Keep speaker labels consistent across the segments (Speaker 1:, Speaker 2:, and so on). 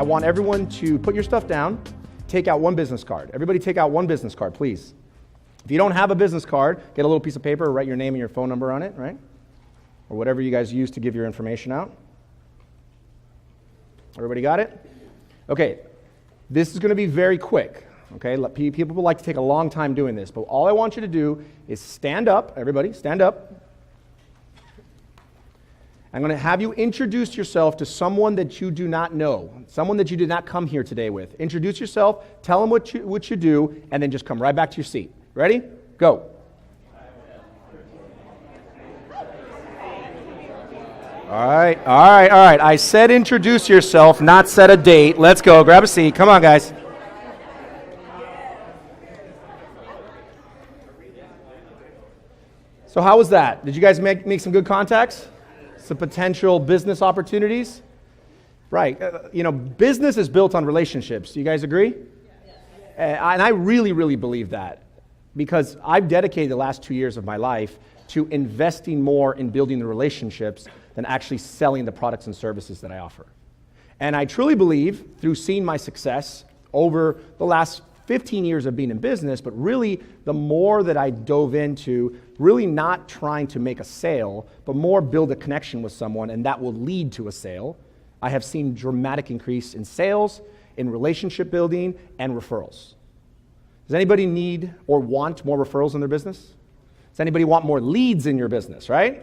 Speaker 1: I want everyone to put your stuff down, take out one business card. Everybody take out one business card, please. If you don't have a business card, get a little piece of paper, write your name and your phone number on it, right? Or whatever you guys use to give your information out. Everybody got it? Okay, this is going to be very quick. Okay, people like to take a long time doing this, but all I want you to do is stand up. Everybody, stand up. I'm going to have you introduce yourself to someone that you do not know, someone that you did not come here today with. Introduce yourself, tell them what you do, and then just come right back to your seat. Ready? Go. All right. I said introduce yourself, not set a date. Let's go. Grab a seat. Come on, guys. So how was that? Did you guys make some good contacts? Some potential business opportunities? Right. Business is built on relationships. Do you guys agree? Yes. And I really, really believe that because I've dedicated the last 2 years of my life to investing more in building the relationships than actually selling the products and services that I offer. And I truly believe, through seeing my success over the last 15 years of being in business, but really the more that I dove into really not trying to make a sale, but more build a connection with someone, and that will lead to a sale, I have seen dramatic increase in sales, in relationship building, and referrals. Does anybody need or want more referrals in their business? Does anybody want more leads in your business, right?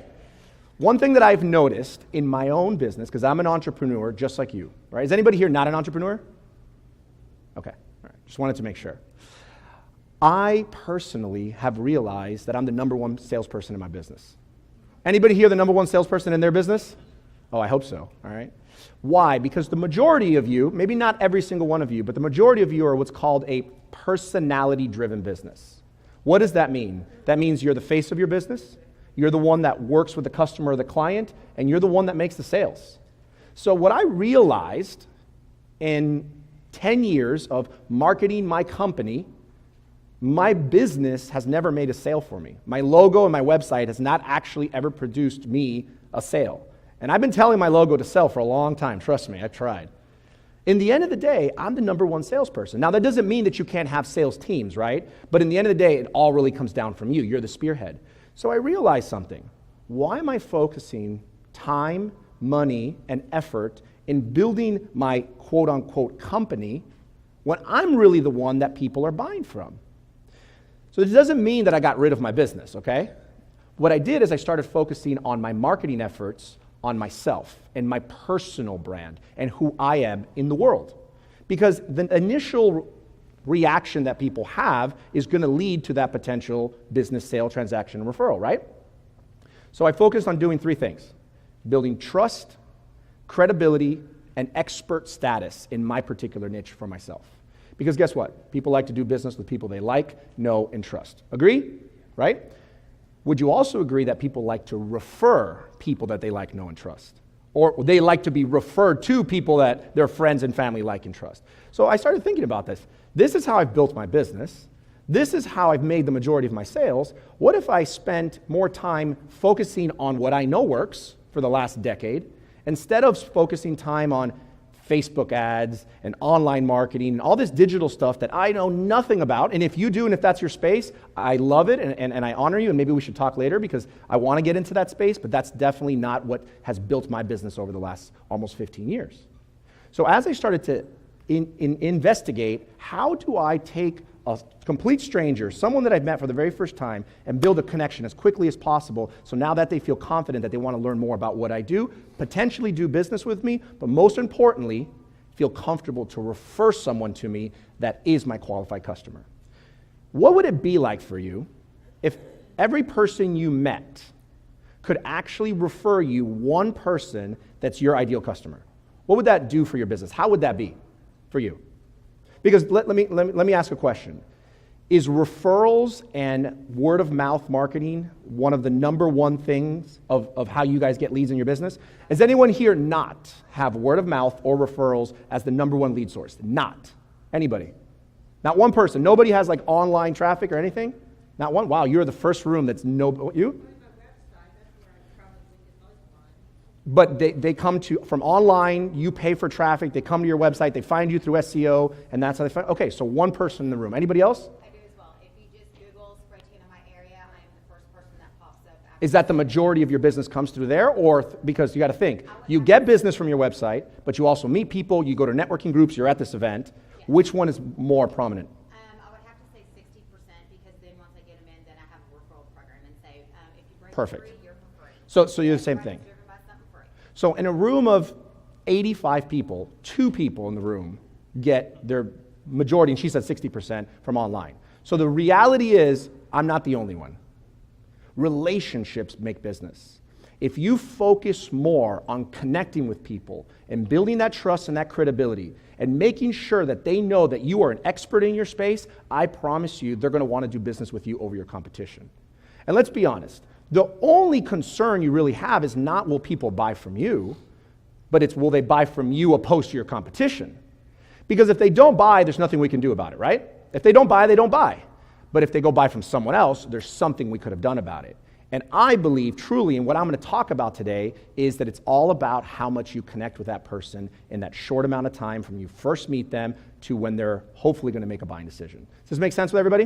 Speaker 1: One thing that I've noticed in my own business, because I'm an entrepreneur just like you, right? Is anybody here not an entrepreneur? Okay, all right. Just wanted to make sure. I personally have realized that I'm the number one salesperson in my business. Anybody here the number one salesperson in their business? Oh, I hope so, all right. Why? Because the majority of you, maybe not every single one of you, but the majority of you are what's called a personality-driven business. What does that mean? That means you're the face of your business, you're the one that works with the customer or the client, and you're the one that makes the sales. So what I realized in 10 years of marketing my company, my business has never made a sale for me. My logo and my website has not actually ever produced me a sale. And I've been telling my logo to sell for a long time. Trust me, I've tried. In the end of the day, I'm the number one salesperson. Now, that doesn't mean that you can't have sales teams, right? But in the end of the day, it all really comes down from you. You're the spearhead. So I realized something. Why am I focusing time, money, and effort in building my quote-unquote company when I'm really the one that people are buying from? So it doesn't mean that I got rid of my business, okay? What I did is I started focusing on my marketing efforts on myself and my personal brand and who I am in the world. Because the initial reaction that people have is going to lead to that potential business sale, transaction, and referral, right? So I focused on doing three things: building trust, credibility, and expert status in my particular niche for myself. Because guess what? People like to do business with people they like, know, and trust. Agree? Right? Would you also agree that people like to refer people that they like, know, and trust? Or they like to be referred to people that their friends and family like and trust? So I started thinking about this. This is how I've built my business. This is how I've made the majority of my sales. What if I spent more time focusing on what I know works for the last decade, instead of focusing time on Facebook ads and online marketing and all this digital stuff that I know nothing about? And if you do, and if that's your space, I love it and I honor you, and maybe we should talk later because I want to get into that space, but that's definitely not what has built my business over the last almost 15 years. So as I started to investigate, how do I take a complete stranger, someone that I've met for the very first time, and build a connection as quickly as possible, so now that they feel confident that they want to learn more about what I do, potentially do business with me, but most importantly, feel comfortable to refer someone to me that is my qualified customer. What would it be like for you if every person you met could actually refer you one person that's your ideal customer? What would that do for your business? How would that be for you? Because let me ask a question. Is referrals and word of mouth marketing one of the number one things of how you guys get leads in your business? Does anyone here not have word of mouth or referrals as the number one lead source? Not. Anybody? Not one person. Nobody has like online traffic or anything? Not one? Wow, you're the first room that's no, you? But they come to from online, you pay for traffic, they come to your website, they find you through SEO, and that's how they find. Okay, so one person in the room. Anybody else?
Speaker 2: I do as well. If you just Google spray tan in my area, I am the first person that pops up.
Speaker 1: Is that the majority of your business comes through there? Or because you got to think, you get business from your website, but you also meet people, you go to networking groups, you're at this event.
Speaker 2: Yes.
Speaker 1: Which one is more prominent?
Speaker 2: I would have to say 60% because then once I get them in, then I have a referral program and say, if you bring
Speaker 1: Perfect.
Speaker 2: free, you're for free.
Speaker 1: So you're the same thing.
Speaker 2: Driven by something free.
Speaker 1: So in a room of 85 people, 2 people in the room get their majority, and she said 60% from online. So the reality is, I'm not the only one. Relationships make business. If you focus more on connecting with people and building that trust and that credibility and making sure that they know that you are an expert in your space, I promise you they're going to want to do business with you over your competition. And let's be honest, the only concern you really have is not will people buy from you, but it's will they buy from you opposed to your competition. Because if they don't buy, there's nothing we can do about it, right? If they don't buy, they don't buy. But if they go buy from someone else, there's something we could have done about it. And I believe truly, and what I'm going to talk about today, is that it's all about how much you connect with that person in that short amount of time from you first meet them to when they're hopefully going to make a buying decision. Does this make sense with everybody?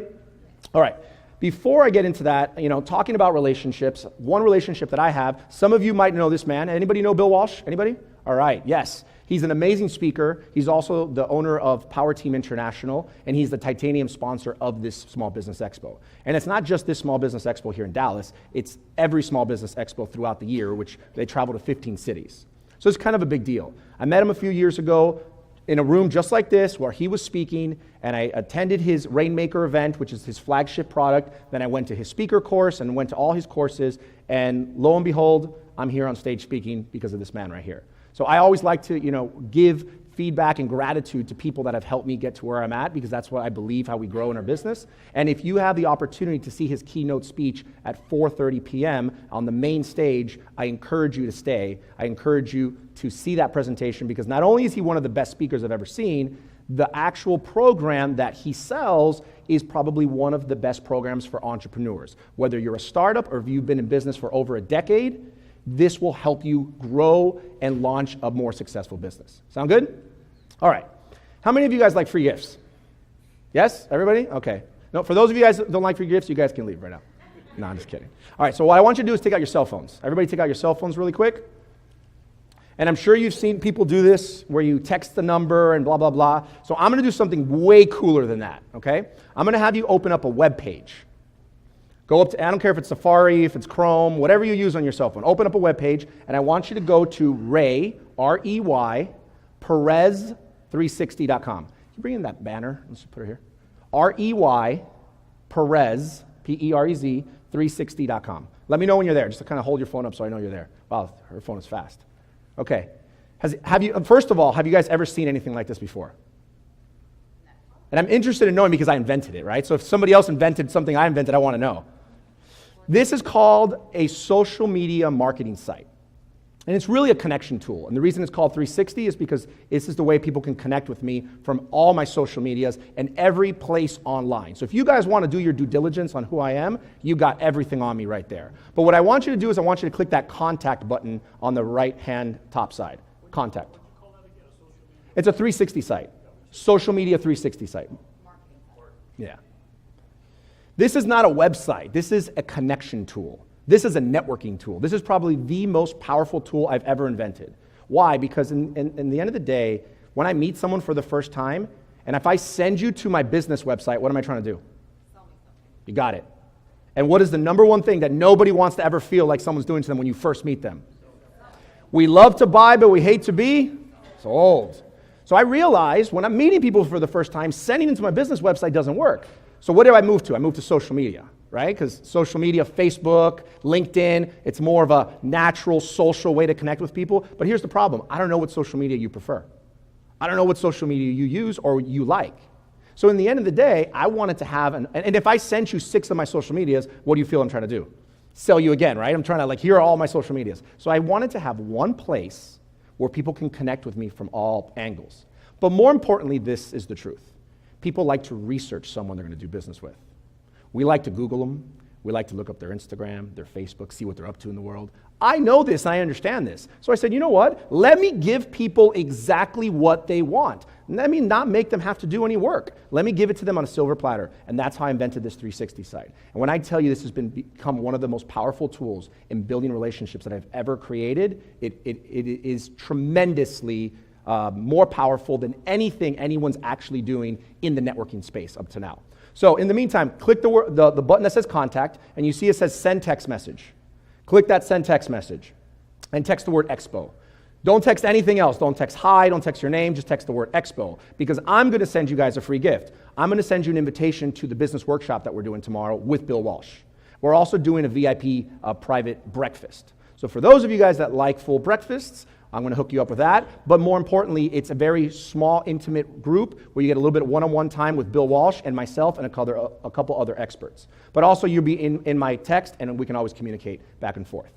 Speaker 1: All right. Before I get into that, talking about relationships, one relationship that I have, some of you might know this man. Anybody know Bill Walsh? Anybody? All right, yes. He's an amazing speaker. He's also the owner of Power Team International, and he's the titanium sponsor of this Small Business Expo. And it's not just this Small Business Expo here in Dallas, it's every Small Business Expo throughout the year, which they travel to 15 cities. So it's kind of a big deal. I met him a few years ago in a room just like this where he was speaking, and I attended his Rainmaker event, which is his flagship product. Then I went to his speaker course and went to all his courses, and lo and behold, I'm here on stage speaking because of this man right here. So I always like to, give feedback and gratitude to people that have helped me get to where I'm at, because that's what I believe how we grow in our business. And if you have the opportunity to see his keynote speech at 4:30 p.m. on the main stage, I encourage you to stay. I encourage you to see that presentation, because not only is he one of the best speakers I've ever seen, the actual program that he sells is probably one of the best programs for entrepreneurs. Whether you're a startup or if you've been in business for over a decade, this will help you grow and launch a more successful business. Sound good? All right. How many of you guys like free gifts? Yes? Everybody? Okay. No, for those of you guys that don't like free gifts, you guys can leave right now. No, I'm just kidding. All right, so what I want you to do is take out your cell phones. Everybody take out your cell phones really quick. And I'm sure you've seen people do this where you text the number and blah, blah, blah. So I'm going to do something way cooler than that, okay? I'm going to have you open up a web page. Go up to, I don't care if it's Safari, if it's Chrome, whatever you use on your cell phone. Open up a web page, and I want you to go to Ray, R-E-Y, Perez360.com. Can you bring in that banner? Let's put it here. R-E-Y, Perez, P-E-R-E-Z, 360.com. Let me know when you're there. Just to kind of hold your phone up so I know you're there. Wow, her phone is fast. Okay. First of all, have you guys ever seen anything like this before? And I'm interested in knowing because I invented it, right? So if somebody else invented something I invented, I want to know. This is called a social media marketing site. And it's really a connection tool. And the reason it's called 360 is because this is the way people can connect with me from all my social medias and every place online. So if you guys want to do your due diligence on who I am, you got everything on me right there. But what I want you to do is I want you to click that contact button on the right-hand top side. Contact. It's a 360 site. Social media 360 site. Yeah. This is not a website. This is a connection tool. This is a networking tool. This is probably the most powerful tool I've ever invented. Why? Because in the end of the day, when I meet someone for the first time, and if I send you to my business website, what am I trying to do? You got it. And what is the number one thing that nobody wants to ever feel like someone's doing to them when you first meet them? We love to buy, but we hate to be sold. So I realized when I'm meeting people for the first time, sending them to my business website doesn't work. So what did I move to? I moved to social media, right? Because social media, Facebook, LinkedIn, it's more of a natural social way to connect with people. But here's the problem. I don't know what social media you prefer. I don't know what social media you use or you like. So in the end of the day, I wanted to have, and if I sent you 6 of my social medias, what do you feel I'm trying to do? Sell you again, right? I'm trying to here are all my social medias. So I wanted to have one place where people can connect with me from all angles. But more importantly, this is the truth. People like to research someone they're going to do business with. We like to Google them. We like to look up their Instagram, their Facebook, see what they're up to in the world. I know this, and I understand this. So I said, you know what? Let me give people exactly what they want. Let me not make them have to do any work. Let me give it to them on a silver platter. And that's how I invented this 360 site. And when I tell you this has become one of the most powerful tools in building relationships that I've ever created, it is tremendously more powerful than anything anyone's actually doing in the networking space up to now. So in the meantime, click the button that says contact, and you see it says send text message. Click that send text message and text the word expo. Don't text anything else. Don't text hi, don't text your name, just text the word expo, because I'm going to send you guys a free gift. I'm going to send you an invitation to the business workshop that we're doing tomorrow with Bill Walsh. We're also doing a VIP private breakfast. So for those of you guys that like full breakfasts, I'm going to hook you up with that. But more importantly, it's a very small, intimate group where you get a little bit of one-on-one time with Bill Walsh and myself and a couple other experts. But also you'll be in my text, and we can always communicate back and forth.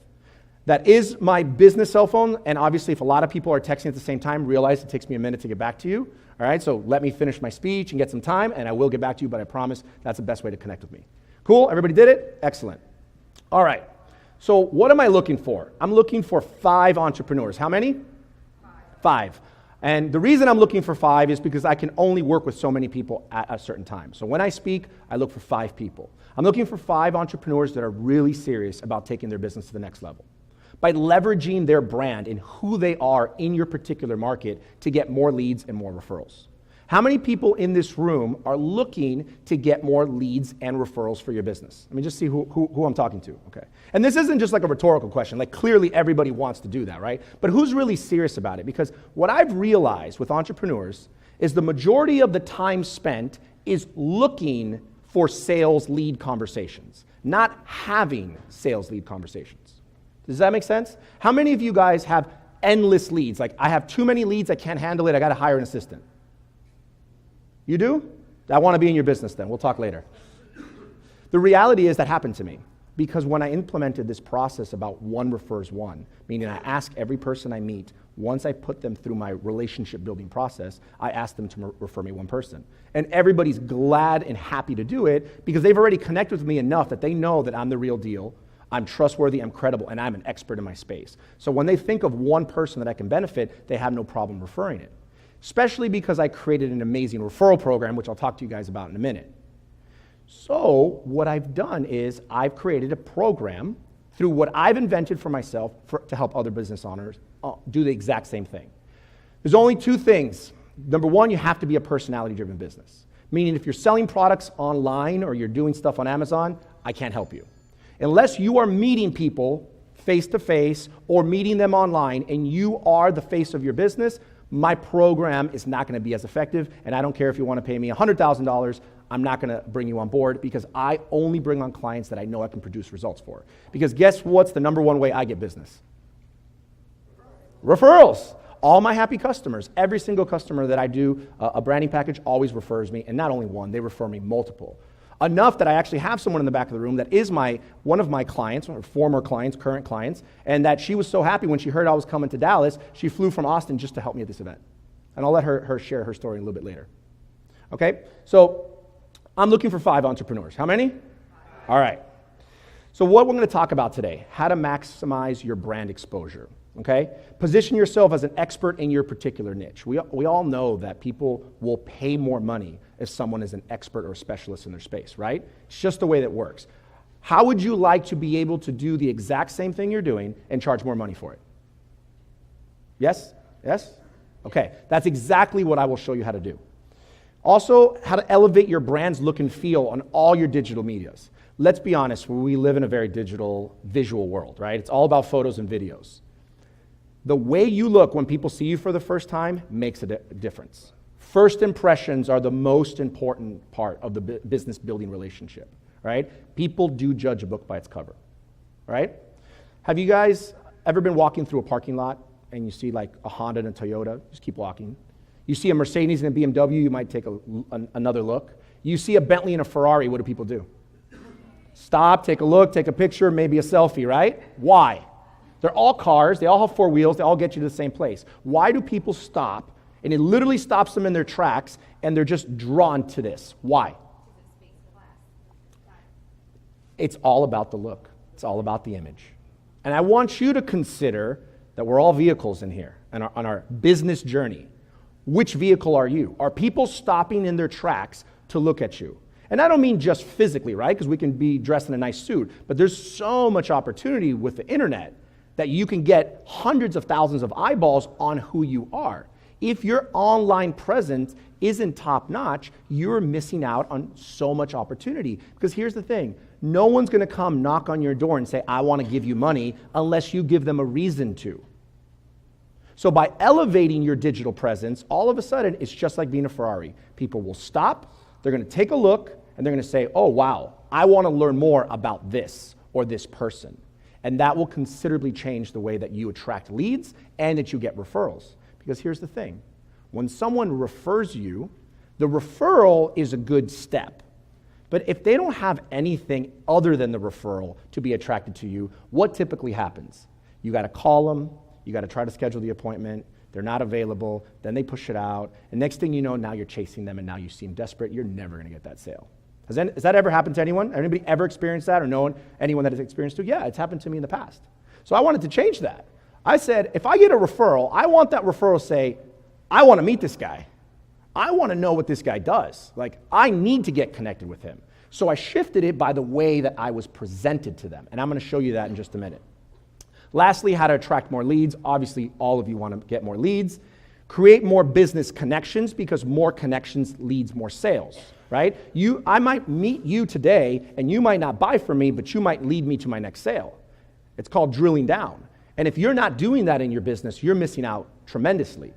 Speaker 1: That is my business cell phone, and obviously if a lot of people are texting at the same time, realize it takes me a minute to get back to you. All right, so let me finish my speech and get some time, and I will get back to you, but I promise that's the best way to connect with me. Cool? Everybody did it? Excellent. All right. So what am I looking for? I'm looking for 5 entrepreneurs. How many? 5. And the reason I'm looking for 5 is because I can only work with so many people at a certain time. So when I speak, I look for 5 people. I'm looking for 5 entrepreneurs that are really serious about taking their business to the next level, by leveraging their brand and who they are in your particular market to get more leads and more referrals. How many people in this room are looking to get more leads and referrals for your business? Let me just see who I'm talking to, okay? And this isn't just like a rhetorical question, like clearly everybody wants to do that, right? But who's really serious about it? Because what I've realized with entrepreneurs is the majority of the time spent is looking for sales lead conversations, not having sales lead conversations. Does that make sense? How many of you guys have endless leads? Like, I have too many leads, I can't handle it, I gotta hire an assistant. You do? I want to be in your business then. We'll talk later. The reality is that happened to me because when I implemented this process about one refers one, meaning I ask every person I meet, once I put them through my relationship building process, I ask them to refer me one person. And everybody's glad and happy to do it because they've already connected with me enough that they know that I'm the real deal, I'm trustworthy, I'm credible, and I'm an expert in my space. So when they think of one person that I can benefit, they have no problem referring it. Especially because I created an amazing referral program, which I'll talk to you guys about in a minute. So what I've done is I've created a program through what I've invented for myself to help other business owners do the exact same thing. There's only 2 things. Number 1, you have to be a personality-driven business. Meaning if you're selling products online or you're doing stuff on Amazon, I can't help you. Unless you are meeting people face-to-face or meeting them online and you are the face of your business, my program is not going to be as effective, and I don't care if you want to pay me $100,000, I'm not going to bring you on board because I only bring on clients that I know I can produce results for. Because guess what's the number 1 way I get business? Referrals. All my happy customers, every single customer that I do a branding package always refers me, and not only one, they refer me multiple. Enough that I actually have someone in the back of the room that is one of my clients, or former clients, current clients, and that she was so happy when she heard I was coming to Dallas, she flew from Austin just to help me at this event. And I'll let her share her story a little bit later. Okay, so I'm looking for 5 entrepreneurs. How many? 5. All right. So what we're going to talk about today, how to maximize your brand exposure. Okay? Position yourself as an expert in your particular niche. We all know that people will pay more money if someone is an expert or a specialist in their space, right? It's just the way that works. How would you like to be able to do the exact same thing you're doing and charge more money for it? Yes? Yes? Okay, that's exactly what I will show you how to do. Also, how to elevate your brand's look and feel on all your digital medias. Let's be honest, we live in a very digital, visual world, right? It's all about photos and videos. The way you look when people see you for the first time makes a difference. First impressions are the most important part of the business building relationship, right? People do judge a book by its cover, right? Have you guys ever been walking through a parking lot and you see like a Honda and a Toyota? Just keep walking. You see a Mercedes and a BMW, you might take another look. You see a Bentley and a Ferrari, what do people do? Stop, take a look, take a picture, maybe a selfie, right? Why? They're all cars, they all have 4 wheels, they all get you to the same place. Why do people stop? And it literally stops them in their tracks, and they're just drawn to this. Why? It's all about the look. It's all about the image. And I want you to consider that we're all vehicles in here and on our business journey. Which vehicle are you? Are people stopping in their tracks to look at you? And I don't mean just physically, right? Because we can be dressed in a nice suit, but there's so much opportunity with the internet that you can get hundreds of thousands of eyeballs on who you are. If your online presence isn't top notch, you're missing out on so much opportunity. Because here's the thing, no one's gonna come knock on your door and say, I wanna give you money, unless you give them a reason to. So by elevating your digital presence, all of a sudden, it's just like being a Ferrari. People will stop, they're gonna take a look, and they're gonna say, oh wow, I wanna learn more about this or this person. And that will considerably change the way that you attract leads and that you get referrals. Because here's the thing, when someone refers you, the referral is a good step. But if they don't have anything other than the referral to be attracted to you, what typically happens? You gotta call them, you gotta try to schedule the appointment, they're not available, then they push it out, and next thing you know, now you're chasing them and now you seem desperate, you're never gonna get that sale. Has that ever happened to anyone? Anybody ever experienced that or known anyone that has experienced it? Yeah, it's happened to me in the past. So I wanted to change that. I said, if I get a referral, I want that referral to say, I want to meet this guy. I want to know what this guy does. Like, I need to get connected with him. So I shifted it by the way that I was presented to them. And I'm going to show you that in just a minute. Lastly, how to attract more leads. Obviously, all of you want to get more leads. Create more business connections, because more connections leads more sales, right? I might meet you today, and you might not buy from me, but you might lead me to my next sale. It's called drilling down. And if you're not doing that in your business, you're missing out tremendously.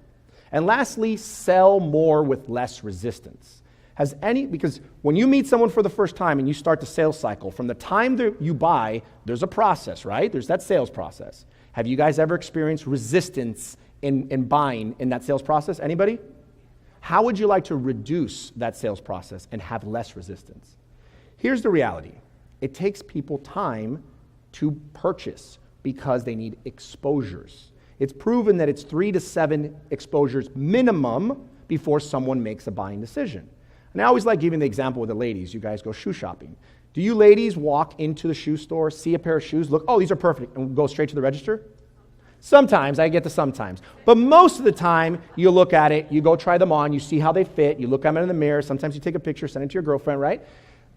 Speaker 1: And lastly, sell more with less resistance. Because when you meet someone for the first time and you start the sales cycle, from the time that you buy, there's a process, right? There's that sales process. Have you guys ever experienced resistance in buying in that sales process? Anybody? How would you like to reduce that sales process and have less resistance? Here's the reality. It takes people time to purchase because they need exposures. It's proven that it's 3 to 7 exposures minimum before someone makes a buying decision. And I always like giving the example with the ladies. You guys go shoe shopping. Do you ladies walk into the shoe store, see a pair of shoes, look, oh, these are perfect, and go straight to the register? Sometimes, I get to sometimes. But most of the time, you look at it, you go try them on, you see how they fit, you look at them in the mirror, sometimes you take a picture, send it to your girlfriend, right?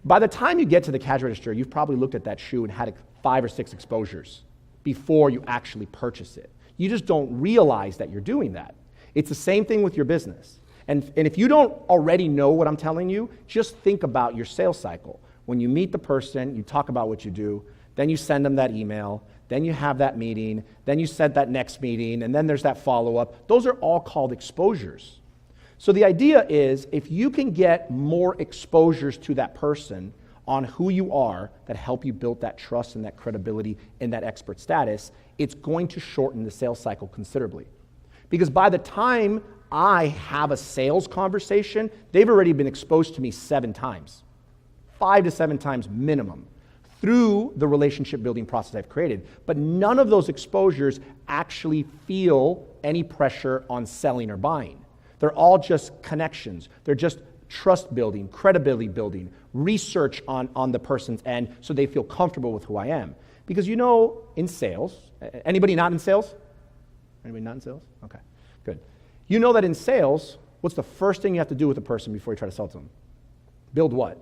Speaker 1: By the time you get to the cash register, you've probably looked at that shoe and had 5 or 6 exposures before you actually purchase it. You just don't realize that you're doing that. It's the same thing with your business. And if you don't already know what I'm telling you, just think about your sales cycle. When you meet the person, you talk about what you do, then you send them that email, then you have that meeting, then you set that next meeting, and then there's that follow-up. Those are all called exposures. So the idea is, if you can get more exposures to that person on who you are that help you build that trust and that credibility and that expert status, it's going to shorten the sales cycle considerably. Because by the time I have a sales conversation, they've already been exposed to me 7 times, 5 to 7 times minimum, through the relationship building process I've created. But none of those exposures actually feel any pressure on selling or buying. They're all just connections. They're just trust building, credibility building, research on the person's end so they feel comfortable with who I am. Because you know, in sales, anybody not in sales? Anybody not in sales? Okay, good. You know that in sales, what's the first thing you have to do with a person before you try to sell to them? Build what?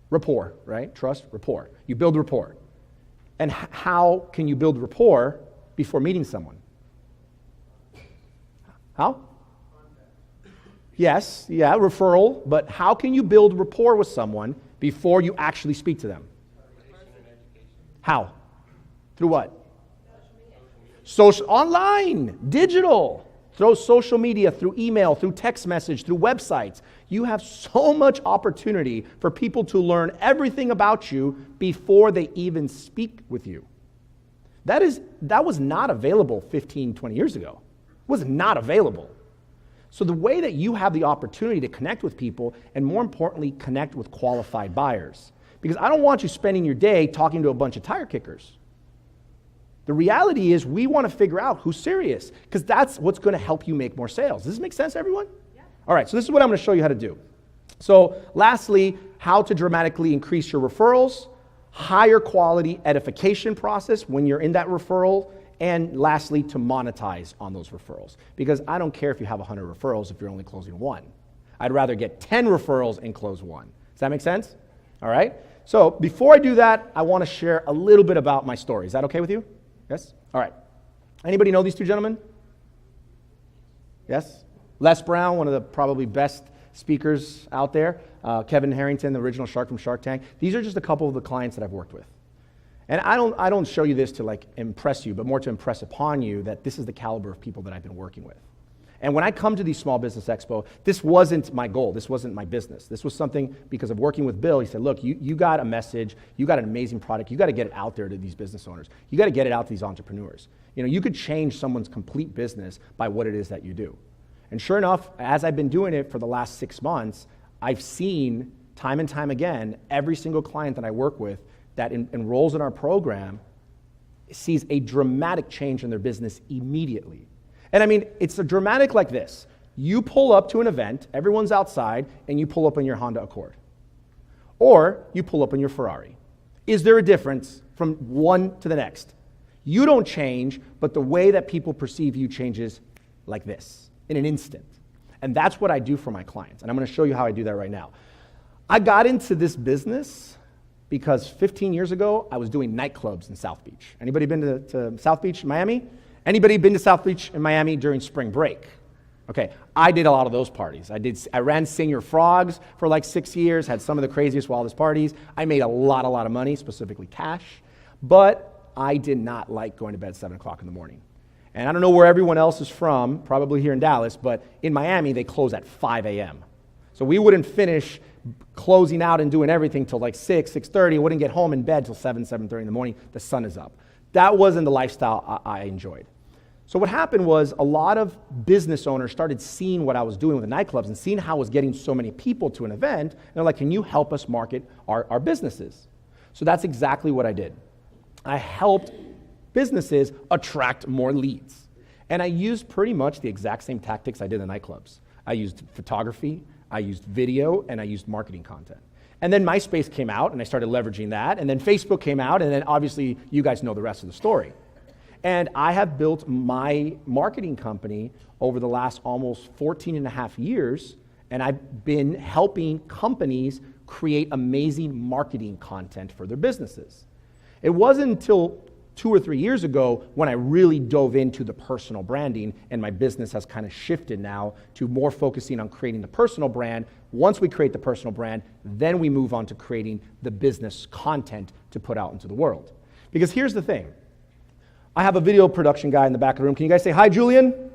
Speaker 1: Rapport, right? Trust, rapport. You build rapport. And how can you build rapport before meeting someone? How? Yes, yeah, referral, but how can you build rapport with someone before you actually speak to them? How? Through what? Social, online, digital. Through social media, through email, through text message, through websites. You have so much opportunity for people to learn everything about you before they even speak with you. That was not available 15, 20 years ago. It was not available. So the way that you have the opportunity to connect with people, and more importantly, connect with qualified buyers. Because I don't want you spending your day talking to a bunch of tire kickers. The reality is we want to figure out who's serious, because that's what's going to help you make more sales. Does this make sense, everyone? Yeah. All right, so this is what I'm going to show you how to do. So lastly, how to dramatically increase your referrals. higher quality edification process when you're in that referral, and lastly, to monetize on those referrals. Because I don't care if you have 100 referrals if you're only closing one. I'd rather get 10 referrals and close one. Does that make sense? All right? So before I do that, I want to share a little bit about my story. Is that okay with you? Yes? All right. Anybody know these two gentlemen? Yes? Les Brown, one of the probably best speakers out there. Kevin Harrington, the original shark from Shark Tank. These are just a couple of the clients that I've worked with. And I don't show you this to like impress you, but more to impress upon you that this is the caliber of people that I've been working with. And when I come to these Small Business Expo, this wasn't my goal. This wasn't my business. This was something because of working with Bill. He said, look, you got a message. You got an amazing product. You got to get it out there to these business owners. You got to get it out to these entrepreneurs. You know, you could change someone's complete business by what it is that you do. And sure enough, as I've been doing it for the last 6 months, I've seen time and time again, every single client that I work with that enrolls in our program sees a dramatic change in their business immediately. And I mean, it's a dramatic like this. You pull up to an event, everyone's outside, and you pull up in your Honda Accord. Or you pull up in your Ferrari. Is there a difference from one to the next? You don't change, but the way that people perceive you changes like this, in an instant. And that's what I do for my clients. And I'm going to show you how I do that right now. I got into this business because 15 years ago, I was doing nightclubs in South Beach. Anybody been to South Beach, Miami? Anybody been to South Beach in Miami during spring break? Okay, I did a lot of those parties. I ran Senior Frogs for like 6 years, had some of the craziest, wildest parties. I made a lot of money, specifically cash, but I did not like going to bed at 7 o'clock in the morning. And I don't know where everyone else is from, probably here in Dallas, but in Miami, they close at 5 a.m. So we wouldn't finish closing out and doing everything till like 6:30, wouldn't get home in bed till 7:30 in the morning. The sun is up. That wasn't the lifestyle I enjoyed. So what happened was a lot of business owners started seeing what I was doing with the nightclubs and seeing how I was getting so many people to an event. And they're like, can you help us market our businesses? So that's exactly what I did. I helped businesses attract more leads. And I used pretty much the exact same tactics I did in the nightclubs. I used photography, I used video, and I used marketing content. And then MySpace came out, and I started leveraging that. And then Facebook came out, and then obviously you guys know the rest of the story. And I have built my marketing company over the last almost 14 and a half years, and I've been helping companies create amazing marketing content for their businesses. It wasn't until 2 or 3 years ago when I really dove into the personal branding, and my business has kind of shifted now to more focusing on creating the personal brand. Once we create the personal brand, then we move on to creating the business content to put out into the world. Because here's the thing. I have a video production guy in the back of the room. Can you guys say hi, Julian?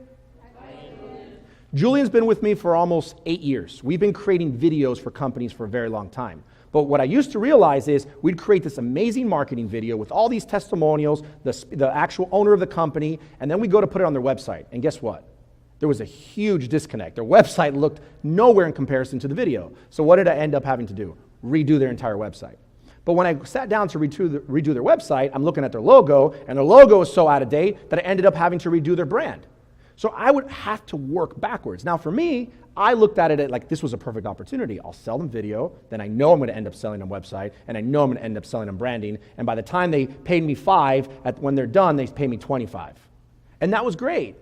Speaker 1: Hi, Julian. Julian's been with me for almost 8 years. We've been creating videos for companies for a very long time. But what I used to realize is we'd create this amazing marketing video with all these testimonials, the actual owner of the company, and then we go to put it on their website. And guess what? There was a huge disconnect. Their website looked nowhere in comparison to the video. So what did I end up having to do? Redo their entire website. But when I sat down to redo their website, I'm looking at their logo, and their logo is so out of date that I ended up having to redo their brand. So I would have to work backwards. Now for me, I looked at it like this was a perfect opportunity. I'll sell them video, then I know I'm going to end up selling them website, and I know I'm going to end up selling them branding, and by the time they paid me $5, when they're done, they pay me $25. And that was great.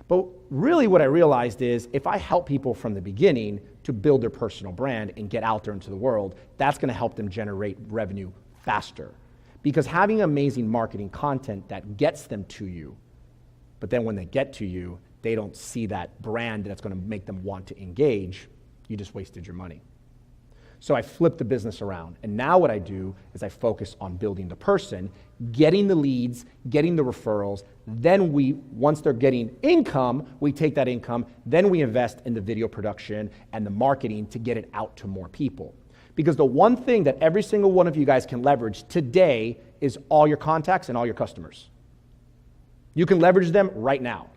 Speaker 1: But really what I realized is if I help people from the beginning to build their personal brand and get out there into the world, that's going to help them generate revenue faster. Because having amazing marketing content that gets them to you, but then when they get to you, they don't see that brand that's going to make them want to engage, you just wasted your money. So I flipped the business around. And now what I do is I focus on building the person, getting the leads, getting the referrals. Then once they're getting income, we take that income, then we invest in the video production and the marketing to get it out to more people. Because the one thing that every single one of you guys can leverage today is all your contacts and all your customers. You can leverage them right now.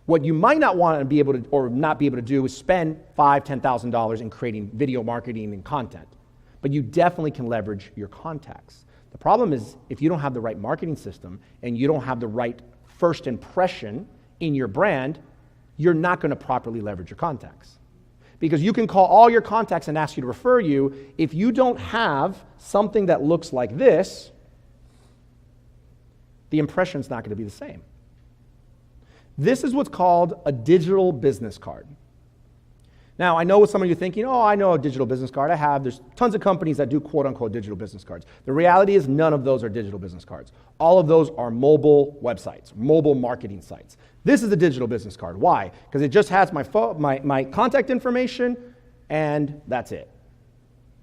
Speaker 1: What you might not want to be able to, or not be able to do, is spend $5,000, $10,000 in creating video marketing and content. But you definitely can leverage your contacts. The problem is if you don't have the right marketing system and you don't have the right first impression in your brand, you're not going to properly leverage your contacts. Because you can call all your contacts and ask you to refer you. If you don't have something that looks like this, the impression's not going to be the same. This is what's called a digital business card. Now, I know what some of you are thinking, oh, I know a digital business card. There's tons of companies that do quote-unquote digital business cards. The reality is none of those are digital business cards. All of those are mobile websites, mobile marketing sites. This is a digital business card. Why? Because it just has my contact information, and that's it.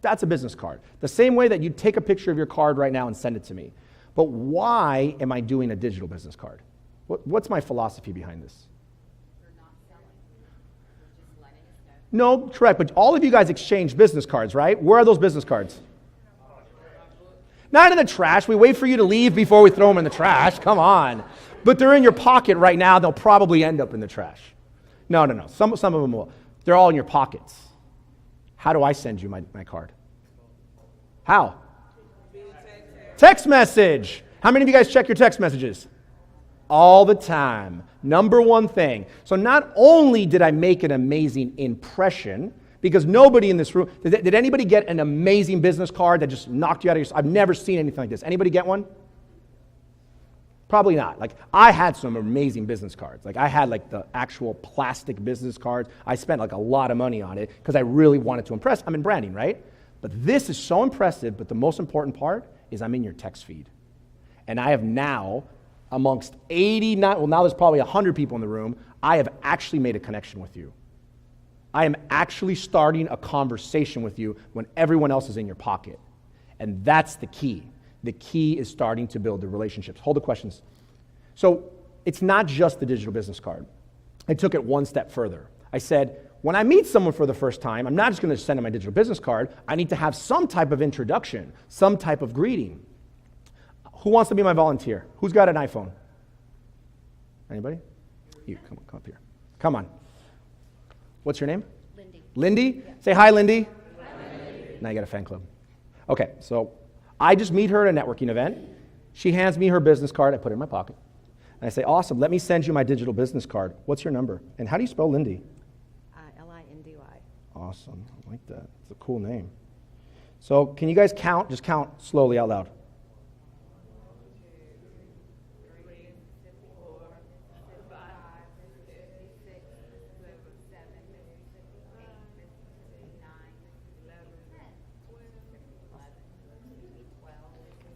Speaker 1: That's a business card. The same way that you take a picture of your card right now and send it to me. But why am I doing a digital business card? What's my philosophy behind this? No, correct, but all of you guys exchange business cards, right? Where are those business cards? Not in the trash. We wait for you to leave before we throw them in the trash. Come on. But they're in your pocket right now. They'll probably end up in the trash. No. Some of them will. They're all in your pockets. How do I send you my card? How? Text message. How many of you guys check your text messages? All the time. Number one thing. So not only did I make an amazing impression, because nobody in this room, did anybody get an amazing business card that just knocked you out of your, I've never seen anything like this. Anybody get one? Probably not. Like, I had some amazing business cards. Like, I had like the actual plastic business cards. I spent like a lot of money on it because I really wanted to impress. I'm in branding, right? But this is so impressive, but the most important part is I'm in your text feed. And I have now, amongst 89, well, now there's probably 100 people in the room, I have actually made a connection with you. I am actually starting a conversation with you when everyone else is in your pocket. And that's the key. The key is starting to build the relationships. Hold the questions. So it's not just the digital business card. I took it one step further. I said, when I meet someone for the first time, I'm not just going to send them my digital business card. I need to have some type of introduction, some type of greeting. Who wants to be my volunteer? Who's got an iPhone? Anybody? You, come up here. Come on. What's your name?
Speaker 2: Lindy.
Speaker 1: Lindy? Yeah. Say hi, Lindy. Hi, Lindy. Now you got a fan club. Okay, so I just meet her at a networking event. She hands me her business card. I put it in my pocket. And I say, awesome, let me send you my digital business card. What's your number? And how do you spell Lindy?
Speaker 2: Lindy.
Speaker 1: Awesome. I like that. It's a cool name. So can you guys count? Just count slowly out loud. 12.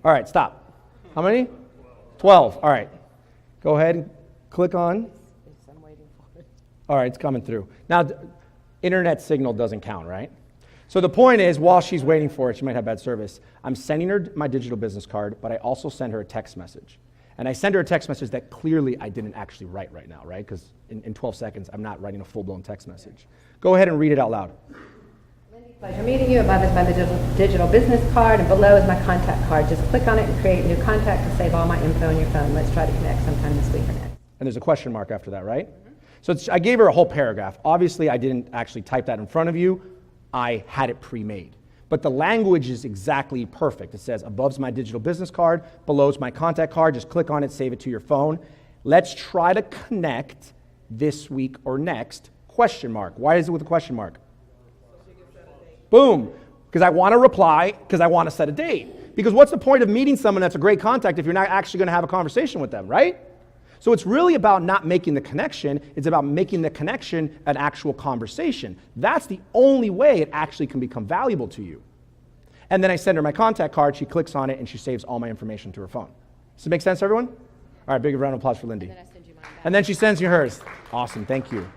Speaker 1: All right, stop. How many? 12. All right. Go ahead and click on.
Speaker 2: I'm waiting for it.
Speaker 1: All right, it's coming through. Now, internet signal doesn't count, right? So the point is, while she's waiting for it, she might have bad service, I'm sending her my digital business card, but I also send her a text message. And I send her a text message that clearly I didn't actually write right now, right? Because in 12 seconds, I'm not writing a full-blown text message. Go ahead and read it out loud.
Speaker 3: Pleasure meeting you. Above is my digital business card, and below is my contact card. Just click on it and create a new contact and save all my info on your phone. Let's try to connect sometime this week or next.
Speaker 1: And there's a question mark after that, right? Mm-hmm. So I gave her a whole paragraph. Obviously, I didn't actually type that in front of you. I had it pre-made. But the language is exactly perfect. It says, above's my digital business card, below's my contact card. Just click on it, save it to your phone. Let's try to connect this week or next, question mark. Why is it with a question mark? Boom. Because I want to reply, because I want to set a date. Because what's the point of meeting someone that's a great contact if you're not actually going to have a conversation with them, right? So it's really about not making the connection. It's about making the connection an actual conversation. That's the only way it actually can become valuable to you. And then I send her my contact card. She clicks on it, and she saves all my information to her phone. Does it make sense, everyone? All right, big round of applause for Lindy.
Speaker 2: And then I send you mine back.
Speaker 1: And then she sends you hers. Awesome, thank you.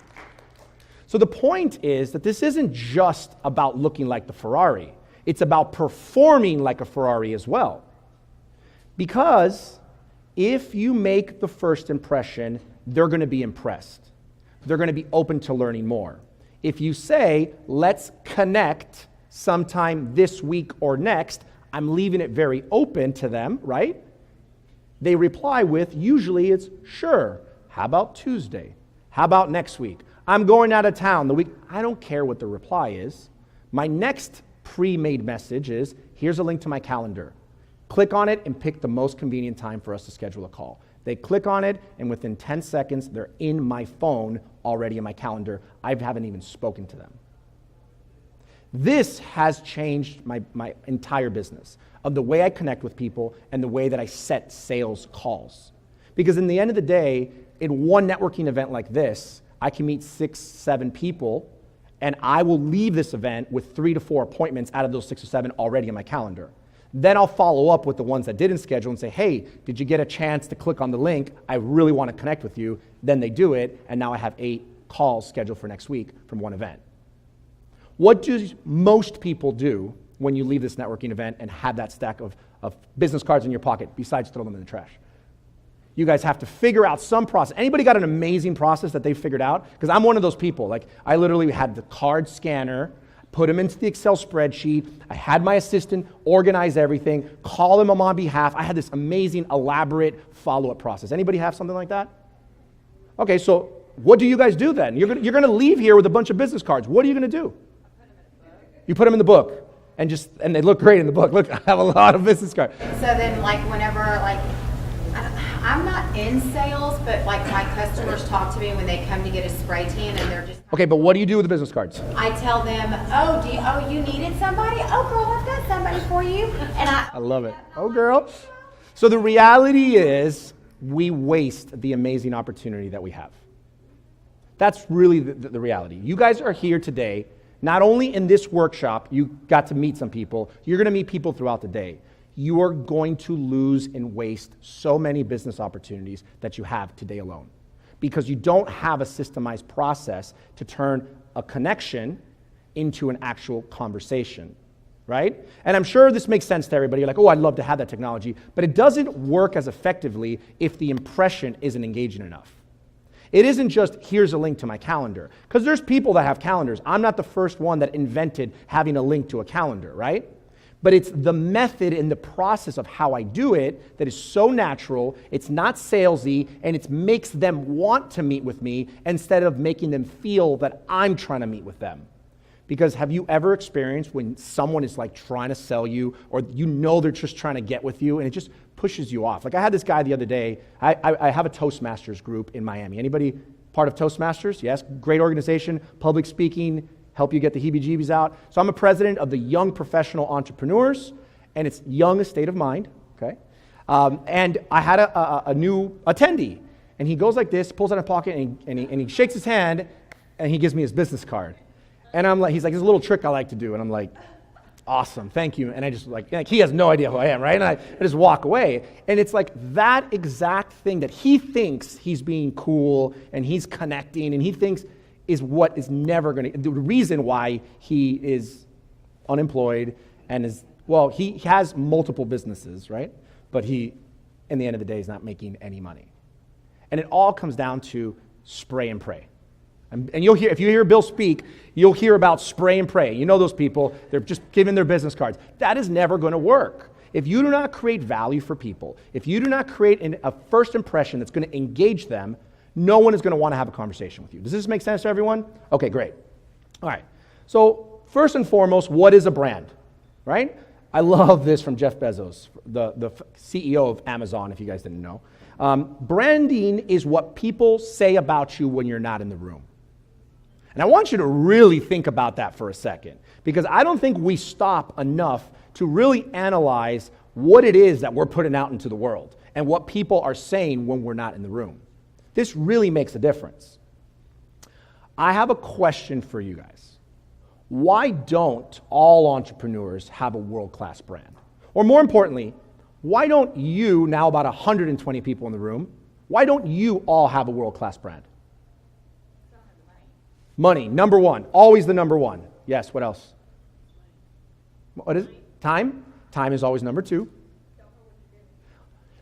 Speaker 1: So the point is that this isn't just about looking like the Ferrari. It's about performing like a Ferrari as well. Because if you make the first impression, they're going to be impressed. They're going to be open to learning more. If you say, let's connect sometime this week or next, I'm leaving it very open to them, right? They reply with, usually it's, sure, how about Tuesday? How about next week? I'm going out of town the week. I don't care what the reply is. My next pre-made message is, here's a link to my calendar. Click on it and pick the most convenient time for us to schedule a call. They click on it, and within 10 seconds, they're in my phone already in my calendar. I haven't even spoken to them. This has changed my entire business of the way I connect with people and the way that I set sales calls. Because in the end of the day, in one networking event like this, I can meet 6, 7 people, and I will leave this event with 3 to 4 appointments out of those 6 or 7 already in my calendar. Then I'll follow up with the ones that didn't schedule and say, hey, did you get a chance to click on the link? I really want to connect with you. Then they do it, and now I have 8 calls scheduled for next week from one event. What do most people do when you leave this networking event and have that stack of business cards in your pocket besides throw them in the trash? You guys have to figure out some process. Anybody got an amazing process that they figured out? Because I'm one of those people. Like, I literally had the card scanner, put them into the Excel spreadsheet. I had my assistant organize everything, call them on my behalf. I had this amazing, elaborate follow-up process. Anybody have something like that? Okay, so what do you guys do then? You're going to leave here with a bunch of business cards. What are you going to do? You put them in the book. And they look great in the book. Look, I have a lot of business cards.
Speaker 2: So then, like, whenever, like, I'm not in sales, but like my customers talk to me when they come to get a spray tan, and they're just.
Speaker 1: Okay, but what do you do with the business cards?
Speaker 2: I tell them, you needed somebody? Oh, girl, I've got somebody for you. And
Speaker 1: I love it. Oh, girl. So the reality is, we waste the amazing opportunity that we have. That's really the reality. You guys are here today. Not only in this workshop, you got to meet some people, you're going to meet people throughout the day. You are going to lose and waste so many business opportunities that you have today alone because you don't have a systemized process to turn a connection into an actual conversation, right? And I'm sure this makes sense to everybody. You're like, oh, I'd love to have that technology, but it doesn't work as effectively if the impression isn't engaging enough. It isn't just, here's a link to my calendar. Because there's people that have calendars. I'm not the first one that invented having a link to a calendar, right? But it's the method and the process of how I do it that is so natural, it's not salesy, and it makes them want to meet with me instead of making them feel that I'm trying to meet with them. Because have you ever experienced when someone is like trying to sell you, or you know they're just trying to get with you, and it just pushes you off? Like, I had this guy the other day. I have a Toastmasters group in Miami. Anybody part of Toastmasters? Yes, great organization, public speaking, help you get the heebie-jeebies out. So I'm a president of the Young Professional Entrepreneurs, and it's young, a state of mind, okay? And I had a new attendee, and he goes like this, pulls out a pocket, and he shakes his hand, and he gives me his business card. And I'm like, he's like, there's a little trick I like to do. And I'm like, awesome, thank you. And I just like he has no idea who I am, right? And I just walk away. And it's like that exact thing that he thinks he's being cool and he's connecting and he thinks is what is never going to, the reason why he is unemployed and is, well, he has multiple businesses, right? But he, in the end of the day, is not making any money. And it all comes down to spray and pray. And you'll hear, if you hear Bill speak, you'll hear about spray and pray. You know those people, they're just giving their business cards. That is never going to work. If you do not create value for people, if you do not create a first impression that's going to engage them, no one is going to want to have a conversation with you. Does this make sense to everyone? Okay, great. All right. So first and foremost, what is a brand, right? I love this from Jeff Bezos, the CEO of Amazon, if you guys didn't know. Branding is what people say about you when you're not in the room. And I want you to really think about that for a second, because I don't think we stop enough to really analyze what it is that we're putting out into the world and what people are saying when we're not in the room. This really makes a difference. I have a question for you guys. Why don't all entrepreneurs have a world-class brand? Or more importantly, why don't you, now about 120 people in the room, why don't you all have a world-class brand? Money, number one, always the number one. Yes, what else? What is it? Time? Time is always number two.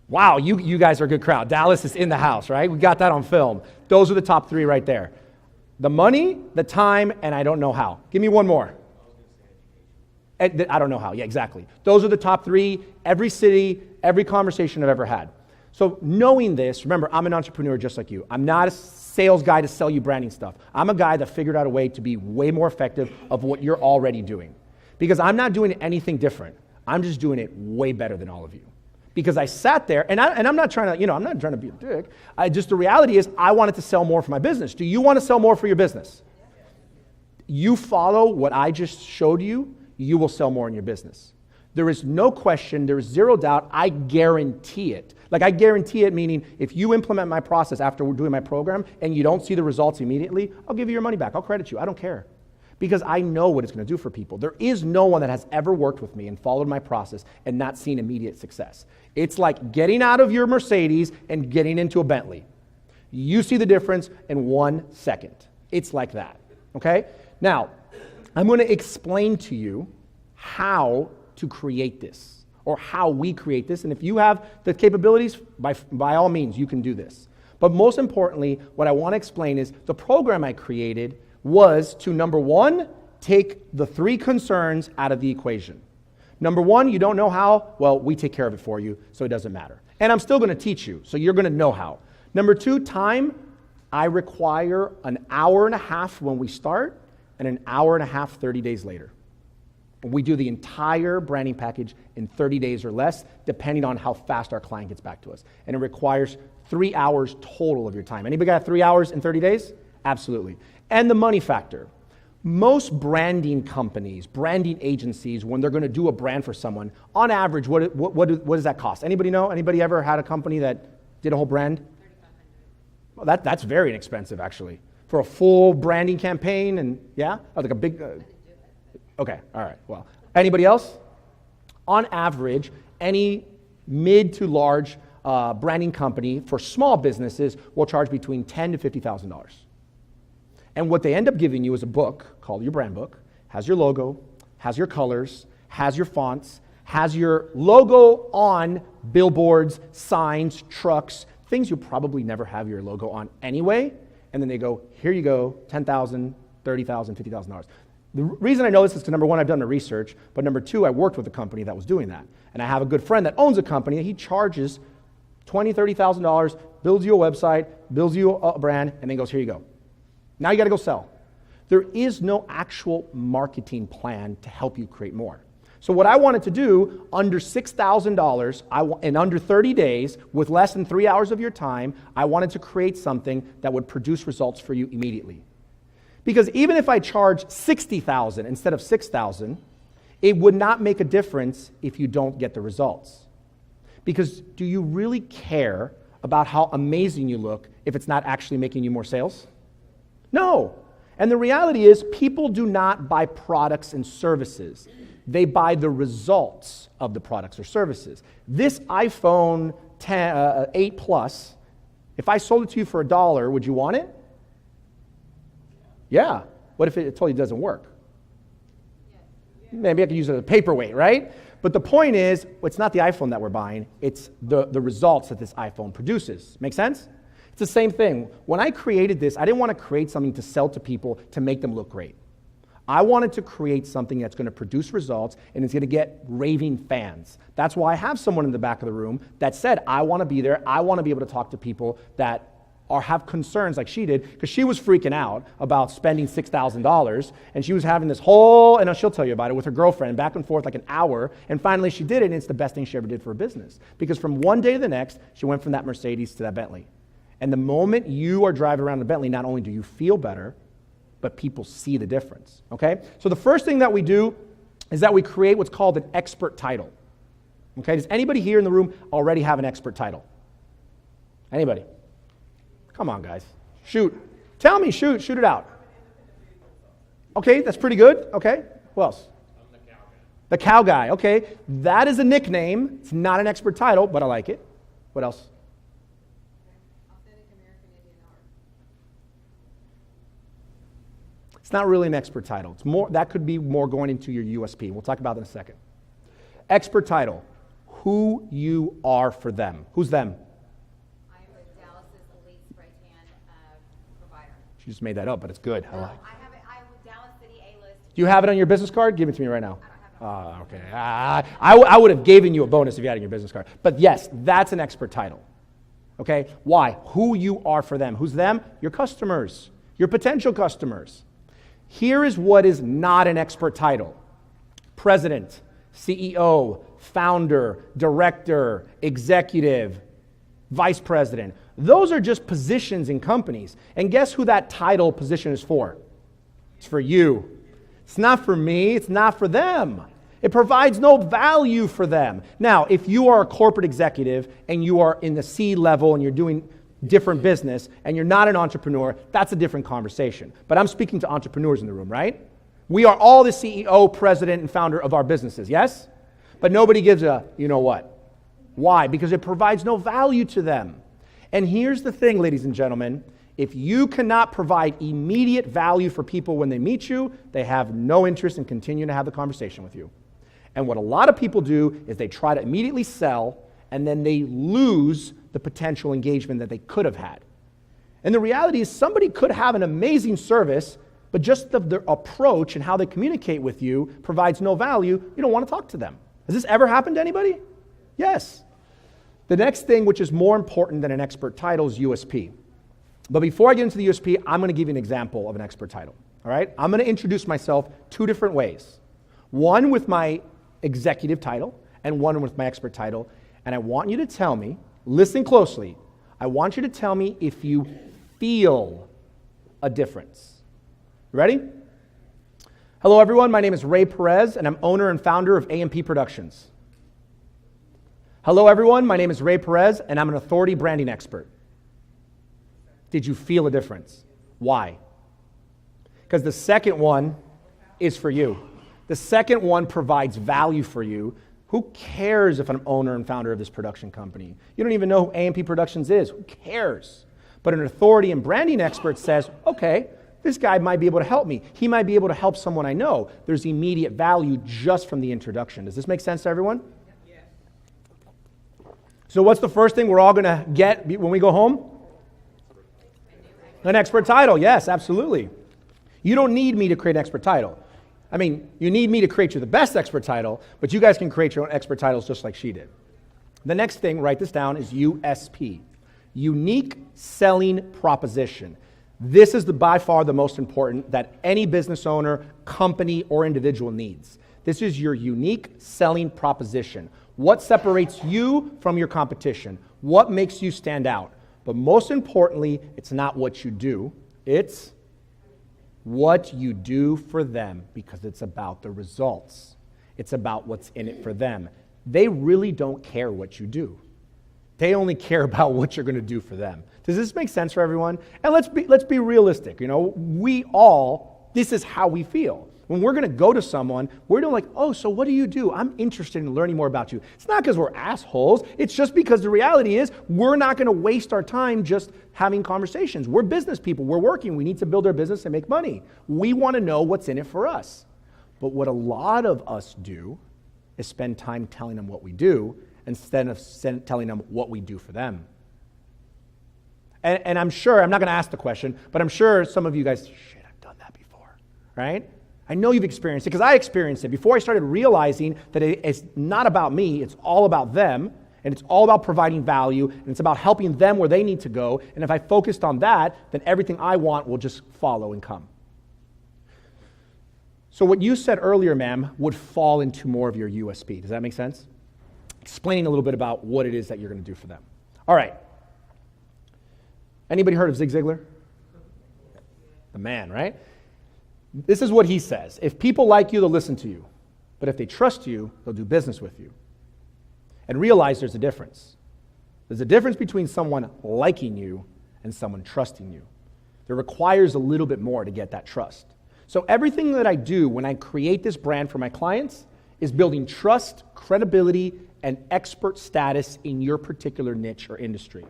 Speaker 1: Wow, you guys are a good crowd. Dallas is in the house, right? We got that on film. Those are the top three right there. The money, the time, and I don't know how. Give me one more. I don't know how. Yeah, exactly. Those are the top three, every city, every conversation I've ever had. So knowing this, remember, I'm an entrepreneur just like you. I'm not a sales guy to sell you branding stuff. I'm a guy that figured out a way to be way more effective of what you're already doing. Because I'm not doing anything different. I'm just doing it way better than all of you. Because I sat there, and I'm not trying to, I'm not trying to be a dick. The reality is I wanted to sell more for my business. Do you want to sell more for your business? you follow what I just showed you, you will sell more in your business. There is no question, there is zero doubt, I guarantee it. Like I guarantee it, meaning if you implement my process after we're doing my program and you don't see the results immediately, I'll give you your money back. I'll credit you. I don't care. Because I know what it's going to do for people. There is no one that has ever worked with me and followed my process and not seen immediate success. It's like getting out of your Mercedes and getting into a Bentley. You see the difference in 1 second. It's like that, okay? Now, I'm going to explain to you how to create this, or how we create this, and if you have the capabilities, by all means, you can do this. But most importantly, what I want to explain is the program I created was to, number one, take the 3 concerns out of the equation. Number one, you don't know how? Well, we take care of it for you, so it doesn't matter. And I'm still going to teach you, so you're going to know how. Number 2, time. I require an hour and a half when we start and an hour and a half 30 days later. We do the entire branding package in 30 days or less, depending on how fast our client gets back to us. And it requires 3 hours total of your time. Anybody got 3 hours in 30 days? Absolutely. And the money factor. Most branding companies, branding agencies, when they're going to do a brand for someone, on average, what does that cost? Anybody know? Anybody ever had a company that did a whole brand? Well, that's very inexpensive, actually, for a full branding campaign. And yeah, like a big. Okay, all right. Well, anybody else? On average, any mid to large branding company for small businesses will charge between $10,000 to $50,000. And what they end up giving you is a book called your brand book, has your logo, has your colors, has your fonts, has your logo on billboards, signs, trucks, things you'll probably never have your logo on anyway. And then they go, here you go, $10,000, $30,000, $50,000. The reason I know this is because, number one, I've done the research, but number 2, I worked with a company that was doing that. And I have a good friend that owns a company, and he charges $20,000, $30,000, builds you a website, builds you a brand, and then goes, here you go. Now you got to go sell. There is no actual marketing plan to help you create more. So what I wanted to do, under $6,000 in under 30 days, with less than 3 hours of your time, I wanted to create something that would produce results for you immediately. Because even if I charge $60,000 instead of $6,000, it would not make a difference if you don't get the results. Because do you really care about how amazing you look if it's not actually making you more sales? No. And the reality is, people do not buy products and services. They buy the results of the products or services. This iPhone 8 Plus, if I sold it to you for $1, would you want it? Yeah. What if it told you it doesn't work? Maybe I could use it as a paperweight, right? But the point is, it's not the iPhone that we're buying, it's the results that this iPhone produces. Make sense? It's the same thing. When I created this, I didn't want to create something to sell to people to make them look great. I wanted to create something that's going to produce results and it's going to get raving fans. That's why I have someone in the back of the room that said, I want to be there, I want to be able to talk to people that or have concerns like she did, because she was freaking out about spending $6,000, and she was having this whole, and she'll tell you about it, with her girlfriend, back and forth like an hour, and finally she did it, and it's the best thing she ever did for her business. Because from one day to the next, she went from that Mercedes to that Bentley. And the moment you are driving around in a Bentley, not only do you feel better, but people see the difference, okay? So the first thing that we do is that we create what's called an expert title. Okay, does anybody here in the room already have an expert title? Anybody? Come on, guys. Shoot. Tell me, shoot it out. Okay, that's pretty good. Okay, who else?
Speaker 4: I'm the cow guy.
Speaker 1: The cow guy, okay. That is a nickname. It's not an expert title, but I like it. What else?
Speaker 2: Authentic American Indian art.
Speaker 1: It's not really an expert title. It's more, that could be more going into your USP. We'll talk about that in a second. Expert title, who you are for them. Who's them?
Speaker 2: I am with Dallas's elite spray tan provider.
Speaker 1: She just made that up, but it's good. I
Speaker 2: No,
Speaker 1: like.
Speaker 2: I have it. I'm with Dallas City A-list.
Speaker 1: Do you have it on your business card? Give it to me right now.
Speaker 2: I don't have it.
Speaker 1: Okay. I would have given you a bonus if you had it on your business card. But yes, that's an expert title. Okay? Why? Who you are for them. Who's them? Your customers. Your potential customers. Here is what is not an expert title. President, CEO, founder, director, executive, vice president. Those are just positions in companies. And guess who that title position is for? It's for you. It's not for me. It's not for them. It provides no value for them. Now, if you are a corporate executive and you are in the C level and you're doing different business and you're not an entrepreneur, that's a different conversation. But I'm speaking to entrepreneurs in the room, right? We are all the CEO, president, and founder of our businesses, yes? But nobody gives a, you know what? Why? Because it provides no value to them. And here's the thing, ladies and gentlemen. If you cannot provide immediate value for people when they meet you, they have no interest in continuing to have the conversation with you. And what a lot of people do is they try to immediately sell, and then they lose the potential engagement that they could have had. And the reality is somebody could have an amazing service, but just their approach and how they communicate with you provides no value. You don't want to talk to them. Has this ever happened to anybody? Yes. The next thing, which is more important than an expert title, is USP. But before I get into the USP, I'm going to give you an example of an expert title. All right? I'm going to introduce myself two different ways. One with my executive title and one with my expert title. And I want you to tell me, listen closely, I want you to tell me if you feel a difference. Ready? Hello, everyone. My name is Ray Perez, and I'm owner and founder of AMP Productions. Hello, everyone. My name is Ray Perez, and I'm an authority branding expert. Did you feel a difference? Why? Because the second one is for you. The second one provides value for you. Who cares if I'm owner and founder of this production company? You don't even know who AMP Productions is. Who cares? But an authority and branding expert says, okay, this guy might be able to help me. He might be able to help someone I know. There's immediate value just from the introduction. Does this make sense to everyone? Yes. So what's the first thing we're all going to get when we go home? An expert title. Yes, absolutely. You don't need me to create an expert title. I mean, you need me to create you the best expert title, but you guys can create your own expert titles just like she did. The next thing, write this down, is USP. Unique selling proposition. This is by far the most important that any business owner, company, or individual needs. This is your unique selling proposition. What separates you from your competition? What makes you stand out? But most importantly, it's not what you do, it's what you do for them, because it's about the results. It's about what's in it for them. They really don't care what you do. They only care about what you're going to do for them. Does this make sense for everyone? And let's be realistic. You know, this is how we feel. When we're going to go to someone, we're doing like, oh, so what do you do? I'm interested in learning more about you. It's not because we're assholes. It's just because the reality is we're not going to waste our time just having conversations. We're business people. We're working. We need to build our business and make money. We want to know what's in it for us. But what a lot of us do is spend time telling them what we do instead of telling them what we do for them. And I'm sure, I'm not going to ask the question, but I'm sure some of you guys, shit, I've done that before, right? I know you've experienced it because I experienced it. Before I started realizing that it's not about me, it's all about them, and it's all about providing value, and it's about helping them where they need to go. And if I focused on that, then everything I want will just follow and come. So what you said earlier, ma'am, would fall into more of your USP. Does that make sense? Explaining a little bit about what it is that you're going to do for them. All right. Anybody heard of Zig Ziglar? The man, right? This is what he says. If people like you, they'll listen to you. But if they trust you, they'll do business with you. And realize there's a difference. There's a difference between someone liking you and someone trusting you. It requires a little bit more to get that trust. So everything that I do when I create this brand for my clients is building trust, credibility, and expert status in your particular niche or industry.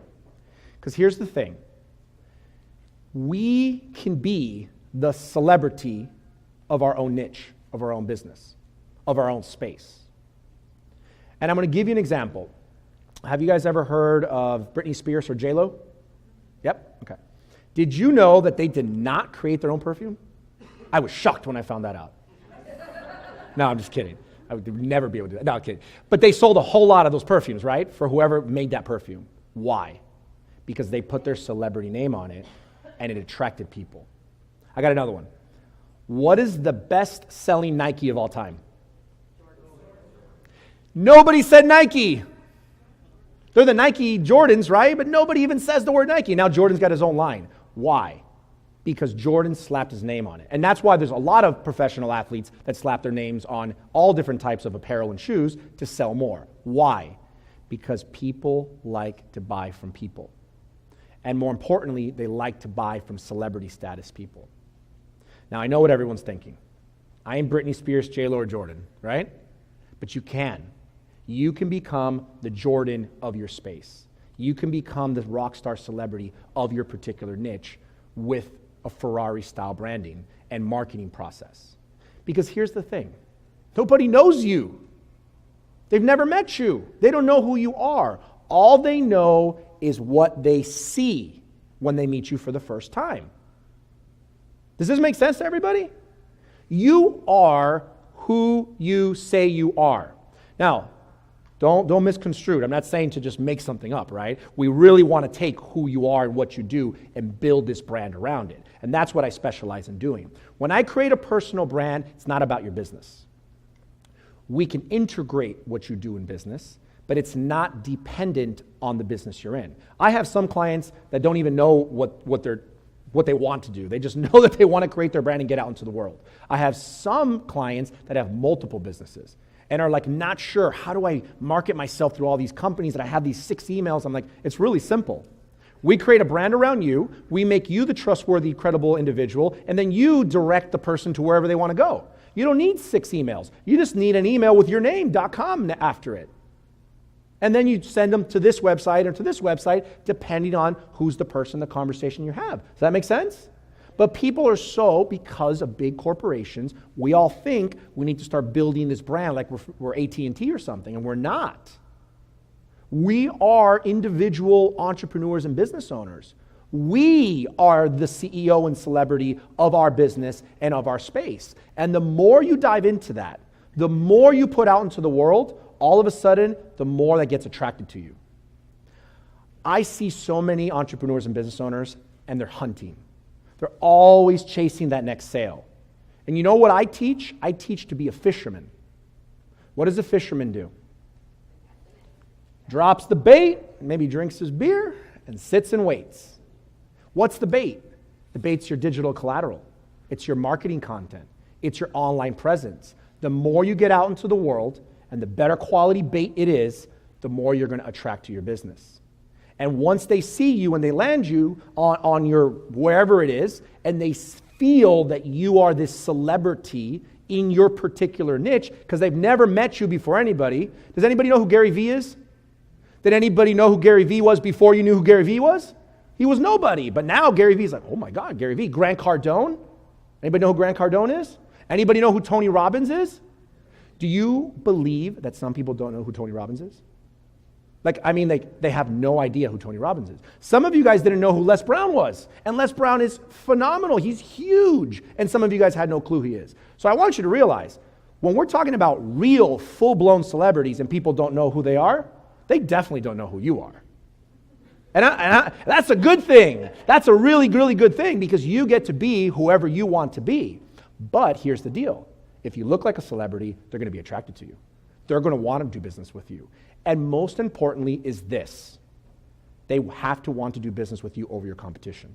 Speaker 1: Because here's the thing. We can be the celebrity of our own niche, of our own business, of our own space. And I'm going to give you an example. Have you guys ever heard of Britney Spears or J-Lo? Yep, okay. Did you know that they did not create their own perfume? I was shocked when I found that out. No, I'm just kidding. I would never be able to do that. No, I'm kidding. But they sold a whole lot of those perfumes, right? For whoever made that perfume. Why? Because they put their celebrity name on it, and it attracted people. I got another one. What is the best-selling Nike of all time? Nobody said Nike. They're the Nike Jordans, right? But nobody even says the word Nike. Now Jordan's got his own line. Why? because Jordan slapped his name on it. And that's why there's a lot of professional athletes that slap their names on all different types of apparel and shoes to sell more. Why? Because people like to buy from people. And more importantly, they like to buy from celebrity status people. Now, I know what everyone's thinking. I ain't Britney Spears, J.Lo, or Jordan, right? But you can. You can become the Jordan of your space. You can become the rock star celebrity of your particular niche with a Ferrari-style branding and marketing process. Because here's the thing. Nobody knows you. They've never met you. They don't know who you are. All they know is what they see when they meet you for the first time. Does this make sense to everybody? You are who you say you are. Now, don't misconstrue it. I'm not saying to just make something up, right? We really want to take who you are and what you do and build this brand around it. And that's what I specialize in doing. When I create a personal brand, it's not about your business. We can integrate what you do in business, but it's not dependent on the business you're in. I have some clients that don't even know what they want to do. They just know that they want to create their brand and get out into the world. I have some clients that have multiple businesses and are like not sure, how do I market myself through all these companies that I have these 6 emails? I'm like, it's really simple. We create a brand around you, we make you the trustworthy, credible individual, and then you direct the person to wherever they want to go. You don't need 6 emails. You just need an email with your name, .com after it. And then you send them to this website or to this website, depending on who's the person, the conversation you have. Does that make sense? But people are because of big corporations, we all think we need to start building this brand like we're AT&T or something, and we're not. We are individual entrepreneurs and business owners. We are the CEO and celebrity of our business and of our space. And the more you dive into that, the more you put out into the world, all of a sudden, the more that gets attracted to you. I see so many entrepreneurs and business owners, and they're hunting. They're always chasing that next sale. And you know what I teach? I teach to be a fisherman. What does a fisherman do? Drops the bait, maybe drinks his beer, and sits and waits. What's the bait? The bait's your digital collateral. It's your marketing content. It's your online presence. The more you get out into the world, and the better quality bait it is, the more you're going to attract to your business. And once they see you and they land you on your wherever it is, and they feel that you are this celebrity in your particular niche, because they've never met you before anybody. Does anybody know who Gary Vee is? Did anybody know who Gary Vee was before you knew who Gary Vee was? He was nobody. But now Gary Vee's like, oh my God, Gary Vee. Grant Cardone? Anybody know who Grant Cardone is? Anybody know who Tony Robbins is? Do you believe that some people don't know who Tony Robbins is? They have no idea who Tony Robbins is. Some of you guys didn't know who Les Brown was. And Les Brown is phenomenal. He's huge. And some of you guys had no clue who he is. So I want you to realize, when we're talking about real, full-blown celebrities and people don't know who they are, they definitely don't know who you are. And that's a good thing. That's a really, really good thing, because you get to be whoever you want to be. But here's the deal. If you look like a celebrity, they're going to be attracted to you. They're going to want to do business with you. And most importantly is this. They have to want to do business with you over your competition.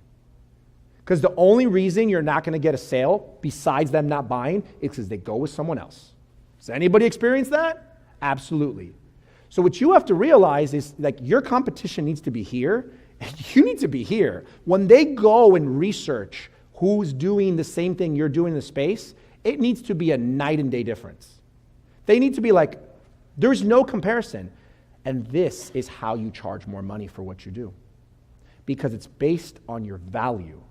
Speaker 1: Because the only reason you're not going to get a sale, besides them not buying, is because they go with someone else. Does anybody experience that? Absolutely. So what you have to realize is, like, your competition needs to be here, and you need to be here. When they go and research who's doing the same thing you're doing in the space, it needs to be a night and day difference. They need to be like, there's no comparison. And this is how you charge more money for what you do. Because it's based on your value.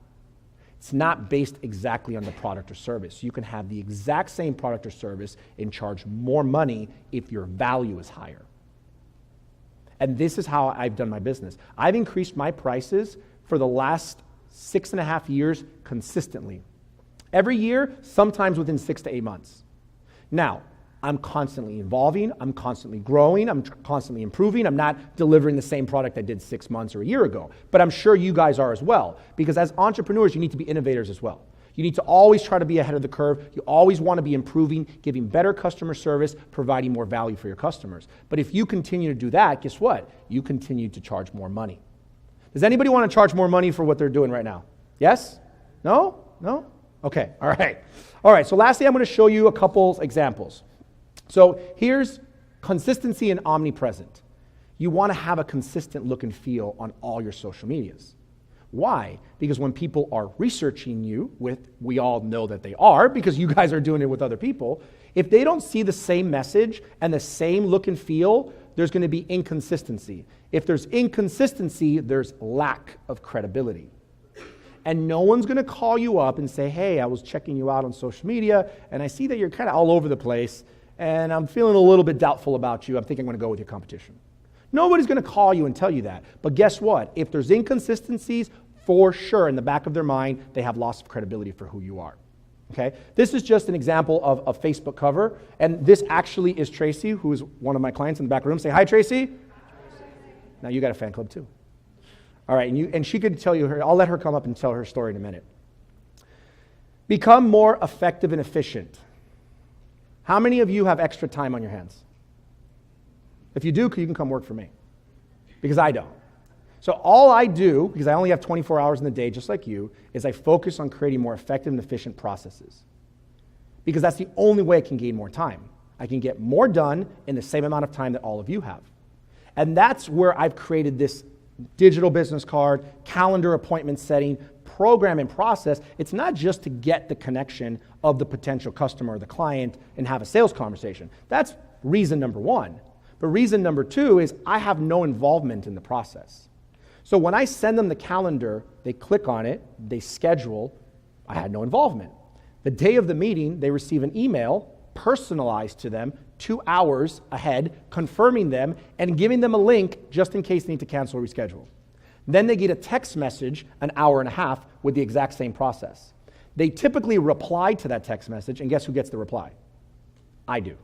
Speaker 1: It's not based exactly on the product or service. You can have the exact same product or service and charge more money if your value is higher. And this is how I've done my business. I've increased my prices for the last 6.5 years consistently. Every year, sometimes within 6 to 8 months. Now, I'm constantly evolving, I'm constantly growing, I'm constantly improving. I'm not delivering the same product I did 6 months or a year ago, but I'm sure you guys are as well. Because as entrepreneurs, you need to be innovators as well. You need to always try to be ahead of the curve. You always want to be improving, giving better customer service, providing more value for your customers. But if you continue to do that, guess what? You continue to charge more money. Does anybody want to charge more money for what they're doing right now? Yes? No? No? Okay, all right. All right, so lastly, I'm going to show you a couple examples. So here's consistency and omnipresent. You want to have a consistent look and feel on all your social medias. Why? Because when people are researching you, we all know that they are because you guys are doing it with other people, if they don't see the same message and the same look and feel, there's going to be inconsistency. If there's inconsistency, there's lack of credibility. And no one's going to call you up and say, hey, I was checking you out on social media, and I see that you're kind of all over the place, and I'm feeling a little bit doubtful about you. I'm thinking I'm going to go with your competition. Nobody's going to call you and tell you that. But guess what? If there's inconsistencies, for sure, in the back of their mind, they have loss of credibility for who you are. Okay? This is just an example of a Facebook cover, and this actually is Tracy, who is one of my clients in the back room. Say hi, Tracy. Now you got a fan club too. All right, and she could tell you I'll let her come up and tell her story in a minute. Become more effective and efficient. How many of you have extra time on your hands? If you do, you can come work for me. Because I don't. So all I do, because I only have 24 hours in the day, just like you, is I focus on creating more effective and efficient processes. Because that's the only way I can gain more time. I can get more done in the same amount of time that all of you have. And that's where I've created this digital business card, calendar appointment setting, program and process. It's not just to get the connection of the potential customer or the client and have a sales conversation. That's reason number one. But reason number two is I have no involvement in the process. So when I send them the calendar, they click on it, they schedule, I had no involvement. The day of the meeting, they receive an email personalized to them 2 hours ahead, confirming them and giving them a link just in case they need to cancel or reschedule. Then they get a text message an hour and a half with the exact same process. They typically reply to that text message, and guess who gets the reply? I do.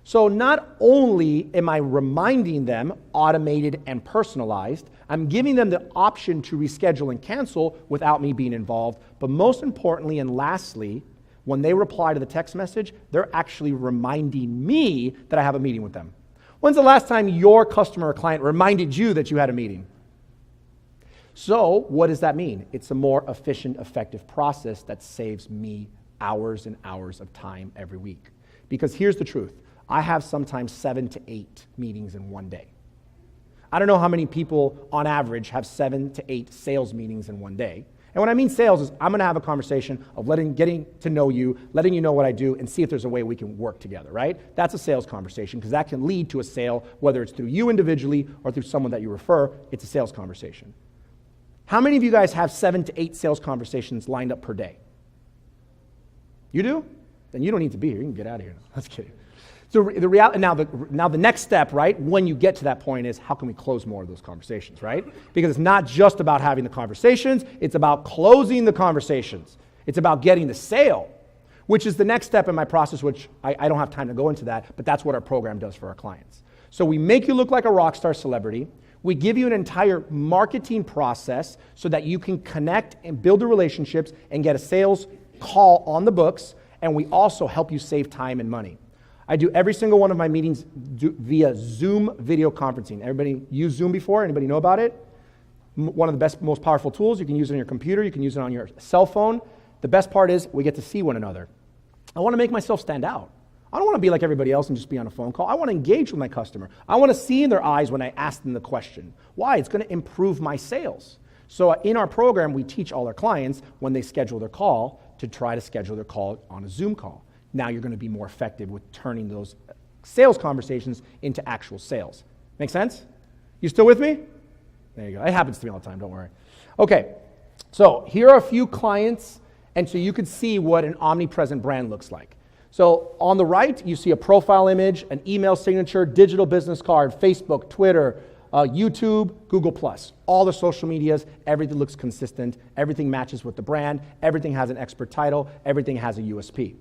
Speaker 1: So not only am I reminding them, automated and personalized, I'm giving them the option to reschedule and cancel without me being involved, but most importantly and lastly, when they reply to the text message, they're actually reminding me that I have a meeting with them. When's the last time your customer or client reminded you that you had a meeting? So what does that mean? It's a more efficient, effective process that saves me hours and hours of time every week. Because here's the truth. I have sometimes 7 to 8 meetings in one day. I don't know how many people on average have 7 to 8 sales meetings in one day. And when I mean sales is I'm going to have a conversation of getting to know you, letting you know what I do, and see if there's a way we can work together, right? That's a sales conversation because that can lead to a sale, whether it's through you individually or through someone that you refer. It's a sales conversation. How many of you guys have 7 to 8 sales conversations lined up per day? You do? Then you don't need to be here. You can get out of here. Let's kidding. So the reality now the next step, right, when you get to that point is how can we close more of those conversations, right? Because it's not just about having the conversations, it's about closing the conversations. It's about getting the sale, which is the next step in my process, which I don't have time to go into that, but that's what our program does for our clients. So we make you look like a rock star celebrity. We give you an entire marketing process so that you can connect and build the relationships and get a sales call on the books, and we also help you save time and money. I do every single one of my meetings via Zoom video conferencing. Everybody use Zoom before? Anybody know about it? One of the best, most powerful tools. You can use it on your computer. You can use it on your cell phone. The best part is we get to see one another. I want to make myself stand out. I don't want to be like everybody else and just be on a phone call. I want to engage with my customer. I want to see in their eyes when I ask them the question. Why? It's going to improve my sales. So in our program, we teach all our clients when they schedule their call to try to schedule their call on a Zoom call. Now you're going to be more effective with turning those sales conversations into actual sales. Make sense? You still with me? There you go. It happens to me all the time, don't worry. Okay, so here are a few clients, and so you can see what an omnipresent brand looks like. So on the right, you see a profile image, an email signature, digital business card, Facebook, Twitter, YouTube, Google+. All the social medias, everything looks consistent, everything matches with the brand, everything has an expert title, everything has a USP.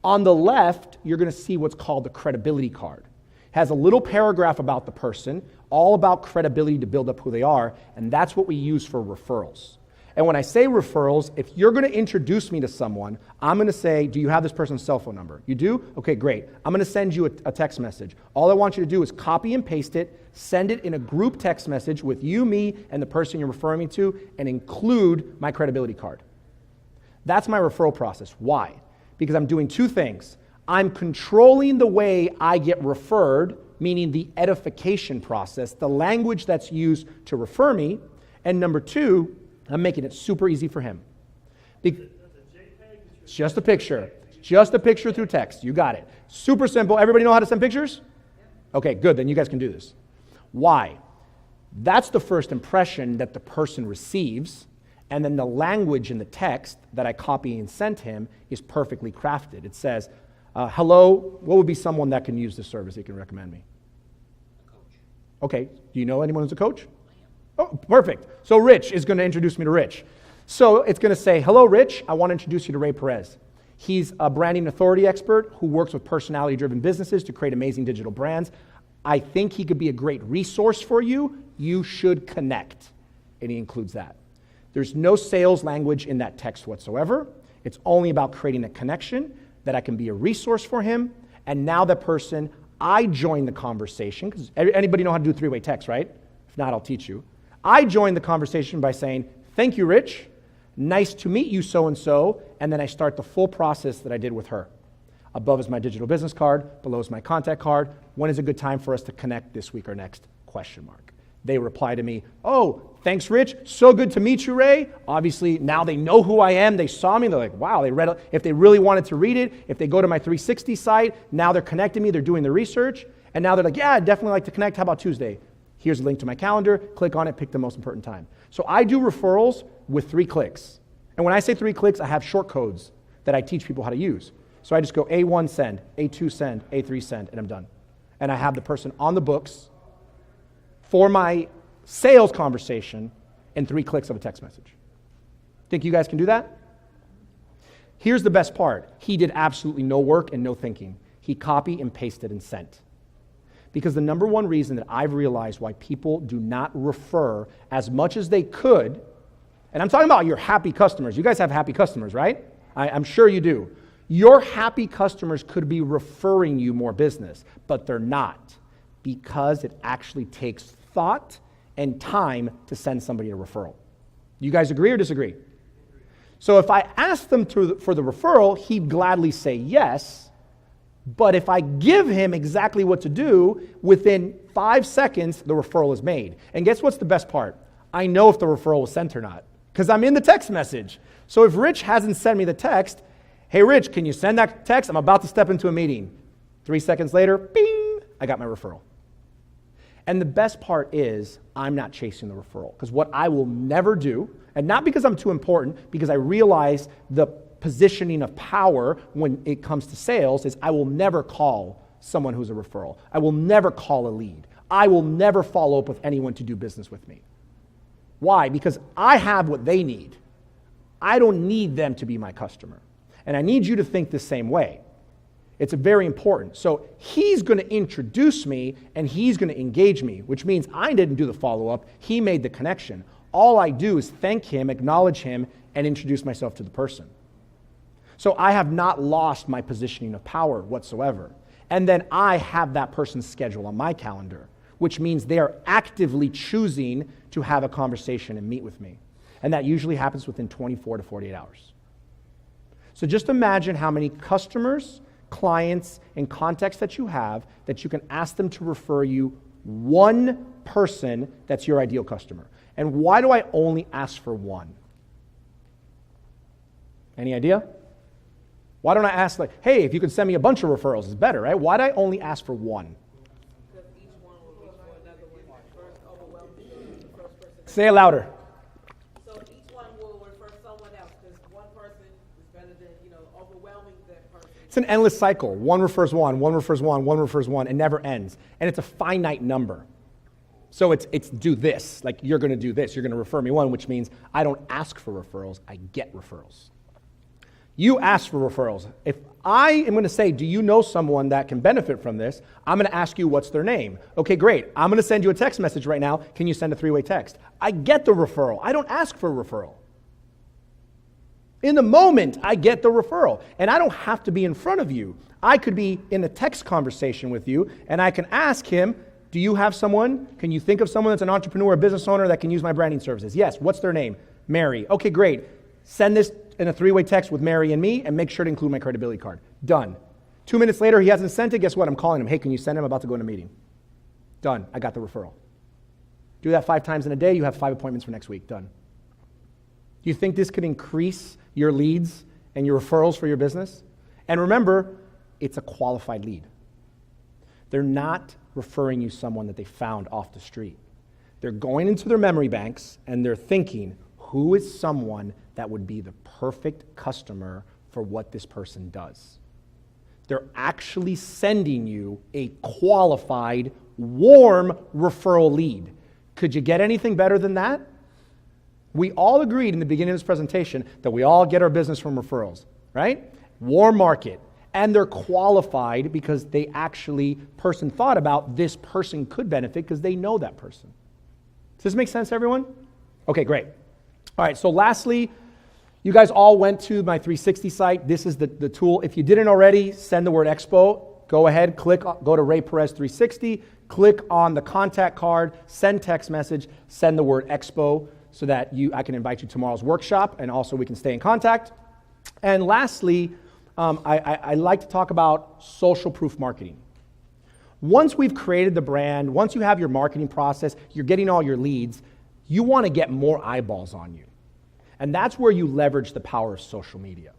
Speaker 1: On the left, you're going to see what's called the credibility card. It has a little paragraph about the person, all about credibility to build up who they are, and that's what we use for referrals. And when I say referrals, if you're going to introduce me to someone, I'm going to say, do you have this person's cell phone number? You do? Okay, great. I'm going to send you a text message. All I want you to do is copy and paste it, send it in a group text message with you, me, and the person you're referring me to, and include my credibility card. That's my referral process. Why? Because I'm doing two things. I'm controlling the way I get referred, meaning the edification process, the language that's used to refer me. And number two, I'm making it super easy for him. Just a picture. Just a picture through text. You got it. Super simple. Everybody know how to send pictures? Okay, good. Then you guys can do this. Why? That's the first impression that the person receives, and then the language in the text that I copy and send him is perfectly crafted. It says, hello, what would be someone that can use this service that can recommend me?
Speaker 4: A coach.
Speaker 1: Okay, do you know anyone who's a coach? Oh, perfect. So Rich is going to introduce me to Rich. So it's going to say, hello, Rich, I want to introduce you to Ray Perez. He's a branding authority expert who works with personality-driven businesses to create amazing digital brands. I think he could be a great resource for you. You should connect. And he includes that. There's no sales language in that text whatsoever. It's only about creating a connection that I can be a resource for him. And now that person, I join the conversation, because anybody know how to do three-way text, right? If not, I'll teach you. I join the conversation by saying, thank you, Rich. Nice to meet you, so-and-so. And then I start the full process that I did with her. Above is my digital business card. Below is my contact card. When is a good time for us to connect this week or next? ? They reply to me, oh, thanks, Rich. So good to meet you, Ray. Obviously, now they know who I am. They saw me. They're like, wow, they read it. If they really wanted to read it, if they go to my 360 site, now they're connecting me. They're doing the research. And now they're like, yeah, I'd definitely like to connect. How about Tuesday? Here's a link to my calendar. Click on it. Pick the most important time. So I do referrals with 3 clicks. And when I say 3 clicks, I have short codes that I teach people how to use. So I just go A1 send, A2 send, A3 send, and I'm done. And I have the person on the books for my sales conversation in 3 clicks of a text message. Think you guys can do that? Here's the best part. He did absolutely no work and no thinking. He copied and pasted and sent. Because the number one reason that I've realized why people do not refer as much as they could, and I'm talking about your happy customers. You guys have happy customers, right? I'm sure you do. Your happy customers could be referring you more business, but they're not, because it actually takes thought and time to send somebody a referral. You guys agree or disagree? So if I ask them for the referral, he'd gladly say yes, but if I give him exactly what to do, within 5 seconds, the referral is made. And guess what's the best part? I know if the referral was sent or not, because I'm in the text message. So if Rich hasn't sent me the text, hey, Rich, can you send that text? I'm about to step into a meeting. 3 seconds later, bing, I got my referral. And the best part is I'm not chasing the referral, because what I will never do, and not because I'm too important, because I realize the positioning of power when it comes to sales, is I will never call someone who's a referral. I will never call a lead. I will never follow up with anyone to do business with me. Why? Because I have what they need. I don't need them to be my customer. And I need you to think the same way. It's very important. So he's going to introduce me and he's going to engage me, which means I didn't do the follow-up. He made the connection. All I do is thank him, acknowledge him, and introduce myself to the person. So I have not lost my positioning of power whatsoever. And then I have that person's schedule on my calendar, which means they are actively choosing to have a conversation and meet with me. And that usually happens within 24 to 48 hours. So just imagine how many customers, clients, and contacts that you have that you can ask them to refer you one person that's your ideal customer. And why do I only ask for one? Any idea? Why don't I ask like, hey, if you could send me a bunch of referrals, it's better, right? Why do I only ask for one?
Speaker 4: Because each one will reach for another one. First overwhelm the first person.
Speaker 1: Say it louder.
Speaker 4: So each one will refer someone else, because one person is better than, overwhelming that person.
Speaker 1: It's an endless cycle. One refers one, one refers one, one refers one. It never ends. And it's a finite number. So it's do this. Like, you're going to do this. You're going to refer me one, which means I don't ask for referrals. I get referrals. You ask for referrals. If I am going to say, do you know someone that can benefit from this? I'm going to ask you, what's their name? Okay, great. I'm going to send you a text message right now. Can you send a 3-way text? I get the referral. I don't ask for a referral. In the moment, I get the referral. And I don't have to be in front of you. I could be in a text conversation with you, and I can ask him, do you have someone? Can you think of someone that's an entrepreneur, a business owner that can use my branding services? Yes. What's their name? Mary. Okay, great. Send this in a 3-way text with Mary and me, and make sure to include my credibility card. Done. 2 minutes later, he hasn't sent it. Guess what? I'm calling him. Hey, can you send him? I'm about to go in a meeting. Done. I got the referral. Do that 5 times in a day. You have 5 appointments for next week. Done. Do you think this could increase your leads and your referrals for your business? And remember, it's a qualified lead. They're not referring you someone that they found off the street. They're going into their memory banks and they're thinking, who is someone that would be the perfect customer for what this person does? They're actually sending you a qualified, warm referral lead. Could you get anything better than that? We all agreed in the beginning of this presentation that we all get our business from referrals, right? Warm market. And they're qualified because they actually, person thought about this person could benefit because they know that person. Does this make sense, everyone? Okay, great. All right, so lastly, you guys all went to my 360 site. This is the tool. If you didn't already, send the word Expo. Go ahead, go to Ray Perez 360, click on the contact card, send text message, send the word Expo so that I can invite you to tomorrow's workshop, and also we can stay in contact. And lastly, I like to talk about social proof marketing. Once we've created the brand, once you have your marketing process, you're getting all your leads, you want to get more eyeballs on you. And that's where you leverage the power of social media.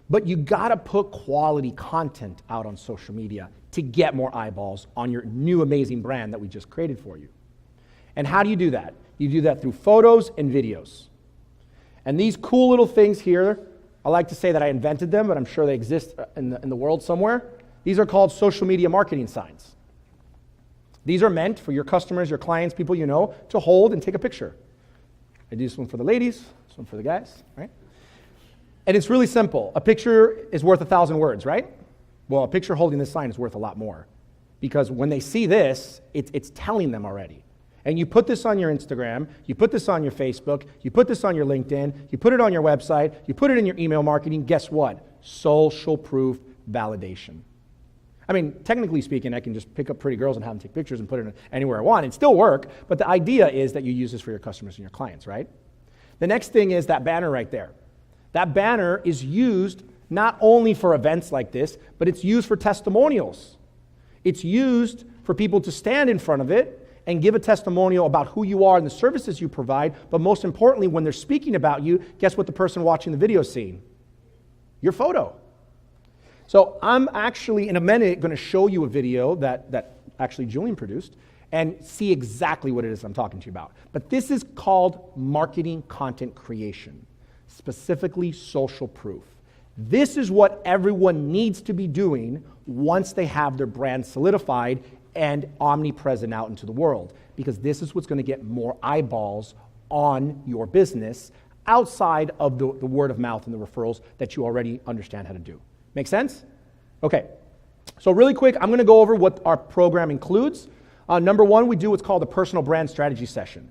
Speaker 1: But you got to put quality content out on social media to get more eyeballs on your new amazing brand that we just created for you. And how do you do that? You do that through photos and videos. And these cool little things here, I like to say that I invented them, but I'm sure they exist in the world somewhere. These are called social media marketing signs. These are meant for your customers, your clients, people you know, to hold and take a picture. I do this one for the ladies, this one for the guys, right? And it's really simple. A picture is worth 1,000 words, right? Well, a picture holding this sign is worth a lot more. Because when they see this, it's telling them already. And you put this on your Instagram, you put this on your Facebook, you put this on your LinkedIn, you put it on your website, you put it in your email marketing. Guess what? Social proof validation. I mean, technically speaking, I can just pick up pretty girls and have them take pictures and put it anywhere I want. It'd still work, but the idea is that you use this for your customers and your clients, right? The next thing is that banner right there. That banner is used not only for events like this, but it's used for testimonials. It's used for people to stand in front of it and give a testimonial about who you are and the services you provide, but most importantly, when they're speaking about you, guess what the person watching the video is seeing? Your photo. So I'm actually, in a minute, going to show you a video that actually Julian produced and see exactly what it is I'm talking to you about. But this is called marketing content creation, specifically social proof. This is what everyone needs to be doing once they have their brand solidified and omnipresent out into the world, because this is what's going to get more eyeballs on your business outside of the word of mouth and the referrals that you already understand how to do. Make sense? Okay. So really quick, I'm going to go over what our program includes. Number one, we do what's called a personal brand strategy session.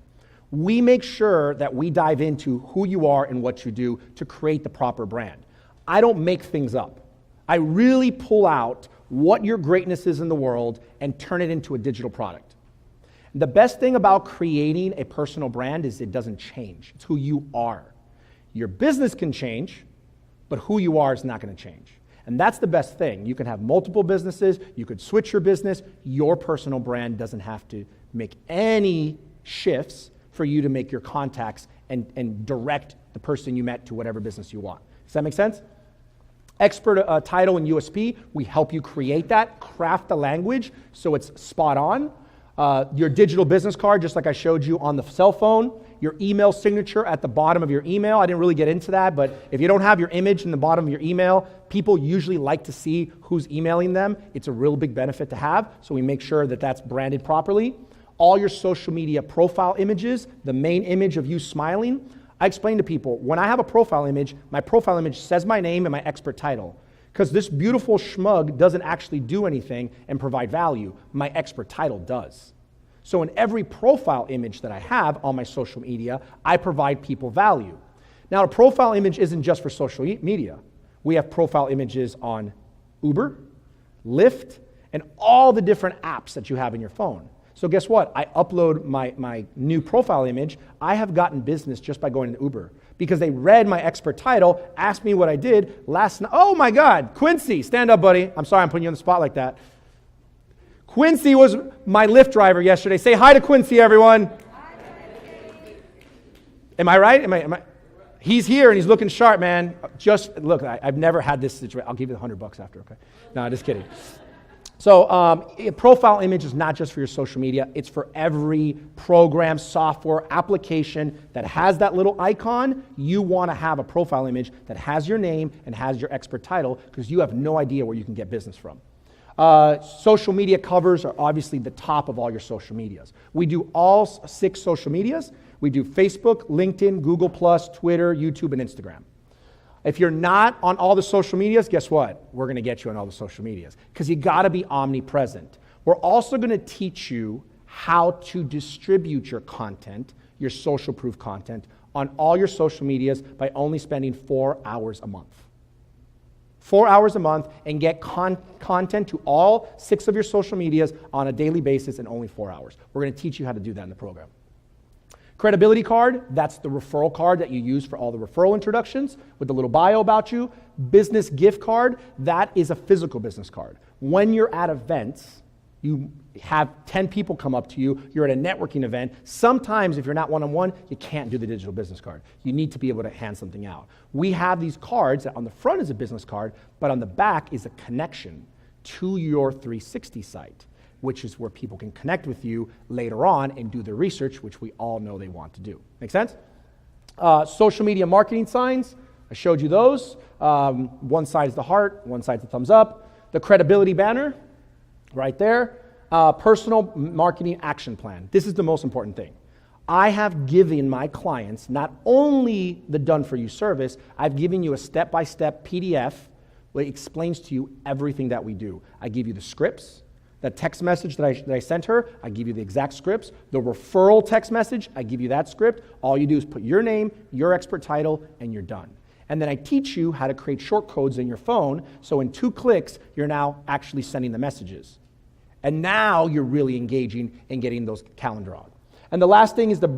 Speaker 1: We make sure that we dive into who you are and what you do to create the proper brand. I don't make things up. I really pull out what your greatness is in the world and turn it into a digital product. The best thing about creating a personal brand is it doesn't change. It's who you are. Your business can change, but who you are is not going to change. And that's the best thing. You can have multiple businesses. You could switch your business. Your personal brand doesn't have to make any shifts for you to make your contacts and direct the person you met to whatever business you want. Does that make sense? Expert title and USP, we help you create that, craft the language so it's spot on. Your digital business card, just like I showed you on the cell phone. Your email signature at the bottom of your email. I didn't really get into that, but if you don't have your image in the bottom of your email, people usually like to see who's emailing them. It's a real big benefit to have, so we make sure that that's branded properly. All your social media profile images, the main image of you smiling. I explain to people, when I have a profile image, my profile image says my name and my expert title. Because this beautiful schmug doesn't actually do anything and provide value. My expert title does. So in every profile image that I have on my social media, I provide people value. Now, a profile image isn't just for social media. We have profile images on Uber, Lyft, and all the different apps that you have in your phone. So guess what? I upload my new profile image. I have gotten business just by going to Uber because they read my expert title, asked me what I did last night. Oh my God, Quincy, stand up, buddy. I'm sorry I'm putting you on the spot like that. Quincy was my Lyft driver yesterday. Say hi to Quincy, everyone. Am I right? Am I? He's here and he's looking sharp, man. Just look, I've never had this situation. I'll give you $100 after, okay? No, just kidding. So a profile image is not just for your social media. It's for every program, software, application that has that little icon. You want to have a profile image that has your name and has your expert title because you have no idea where you can get business from. Social media covers are obviously the top of all your social medias. We do all 6 social medias. We do Facebook, LinkedIn, Google+, Twitter, YouTube, and Instagram. If you're not on all the social medias, guess what? We're going to get you on all the social medias because you got to be omnipresent. We're also going to teach you how to distribute your content, your social proof content, on all your social medias by only spending 4 hours a month. 4 hours a month and get content to all 6 of your social medias on a daily basis in only 4 hours. We're going to teach you how to do that in the program. Credibility card, that's the referral card that you use for all the referral introductions with the little bio about you. Business gift card, that is a physical business card. When you're at events, you have 10 people come up to you, you're at a networking event. Sometimes if you're not one-on-one, you can't do the digital business card. You need to be able to hand something out. We have these cards that on the front is a business card, but on the back is a connection to your 360 site, which is where people can connect with you later on and do their research, which we all know they want to do. Make sense? Social media marketing signs, I showed you those. One side is the heart, one side is the thumbs up. The credibility banner, right there. Personal marketing action plan. This is the most important thing. I have given my clients not only the done-for-you service, I've given you a step-by-step PDF that explains to you everything that we do. I give you the scripts. That text message that I sent her, I give you the exact scripts. The referral text message, I give you that script. All you do is put your name, your expert title, and you're done. And then I teach you how to create short codes in your phone, so in 2 clicks, you're now actually sending the messages. And now you're really engaging and getting those calendar on. And the last thing is the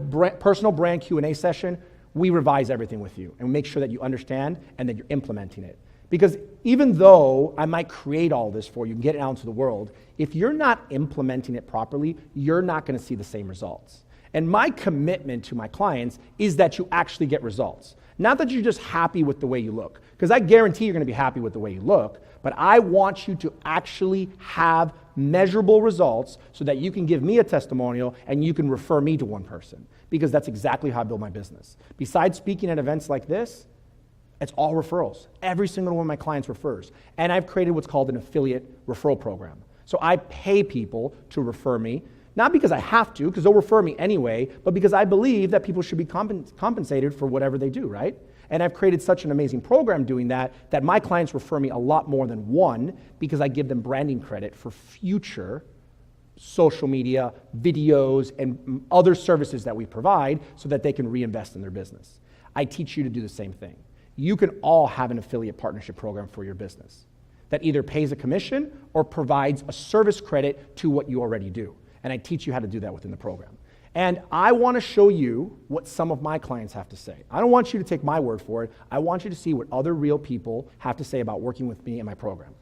Speaker 1: personal brand Q&A session. We revise everything with you and make sure that you understand and that you're implementing it. Because even though I might create all this for you and get it out into the world, if you're not implementing it properly, you're not going to see the same results. And my commitment to my clients is that you actually get results. Not that you're just happy with the way you look, because I guarantee you're going to be happy with the way you look, but I want you to actually have measurable results so that you can give me a testimonial and you can refer me to one person, because that's exactly how I build my business. Besides speaking at events like this, it's all referrals. Every single one of my clients refers. And I've created what's called an affiliate referral program. So I pay people to refer me, not because I have to, because they'll refer me anyway, but because I believe that people should be compensated for whatever they do, right? And I've created such an amazing program doing that my clients refer me a lot more than one because I give them branding credit for future social media, videos, and other services that we provide so that they can reinvest in their business. I teach you to do the same thing. You can all have an affiliate partnership program for your business that either pays a commission or provides a service credit to what you already do. And I teach you how to do that within the program. And I want to show you what some of my clients have to say. I don't want you to take my word for it. I want you to see what other real people have to say about working with me and my program.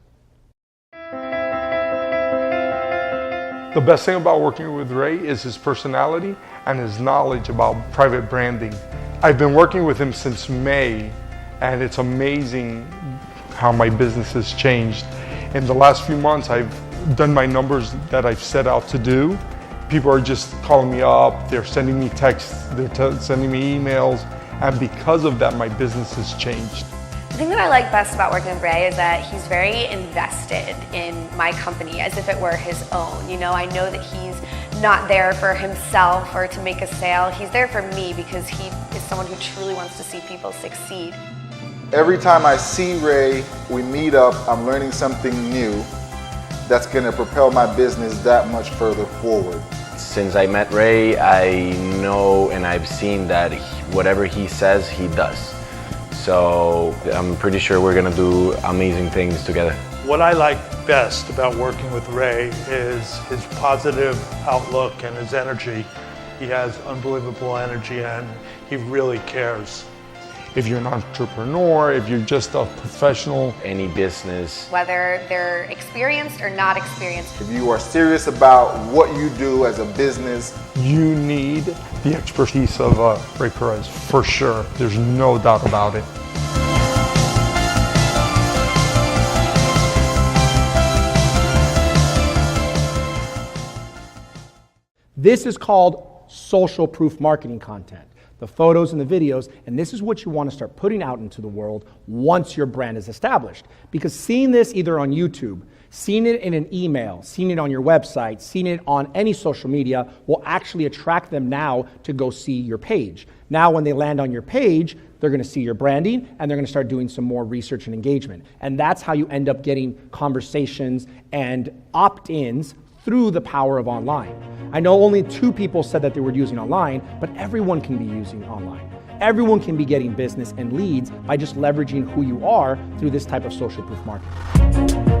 Speaker 5: The best thing about working with Ray is his personality and his knowledge about private branding. I've been working with him since May, and it's amazing how my business has changed. In the last few months, I've done my numbers that I've set out to do. People are just calling me up, they're sending me texts, they're sending me emails, and because of that, my business has changed.
Speaker 6: The thing that I like best about working with Ray is that he's very invested in my company as if it were his own. You know, I know that he's not there for himself or to make a sale. He's there for me because he is someone who truly wants to see people succeed.
Speaker 7: Every time I see Ray, we meet up, I'm learning something new that's going to propel my business that much further forward.
Speaker 8: Since I met Ray, I know and I've seen that whatever he says, he does. So I'm pretty sure we're going to do amazing things together.
Speaker 9: What I like best about working with Ray is his positive outlook and his energy. He has unbelievable energy and he really cares.
Speaker 5: If you're an entrepreneur, if you're just a professional,
Speaker 8: Any business,
Speaker 6: Whether they're experienced or not experienced.
Speaker 7: If you are serious about what you do as a business,
Speaker 5: you need the expertise of Ray Perez, for sure. There's no doubt about it.
Speaker 1: This is called social proof marketing content. The photos and the videos, and this is what you want to start putting out into the world once your brand is established. Because seeing this either on YouTube, seeing it in an email, seeing it on your website, seeing it on any social media will actually attract them now to go see your page. Now when they land on your page, they're going to see your branding and they're going to start doing some more research and engagement. And that's how you end up getting conversations and opt-ins through the power of online. I know only 2 people said that they were using online, but everyone can be using online. Everyone can be getting business and leads by just leveraging who you are through this type of social proof marketing.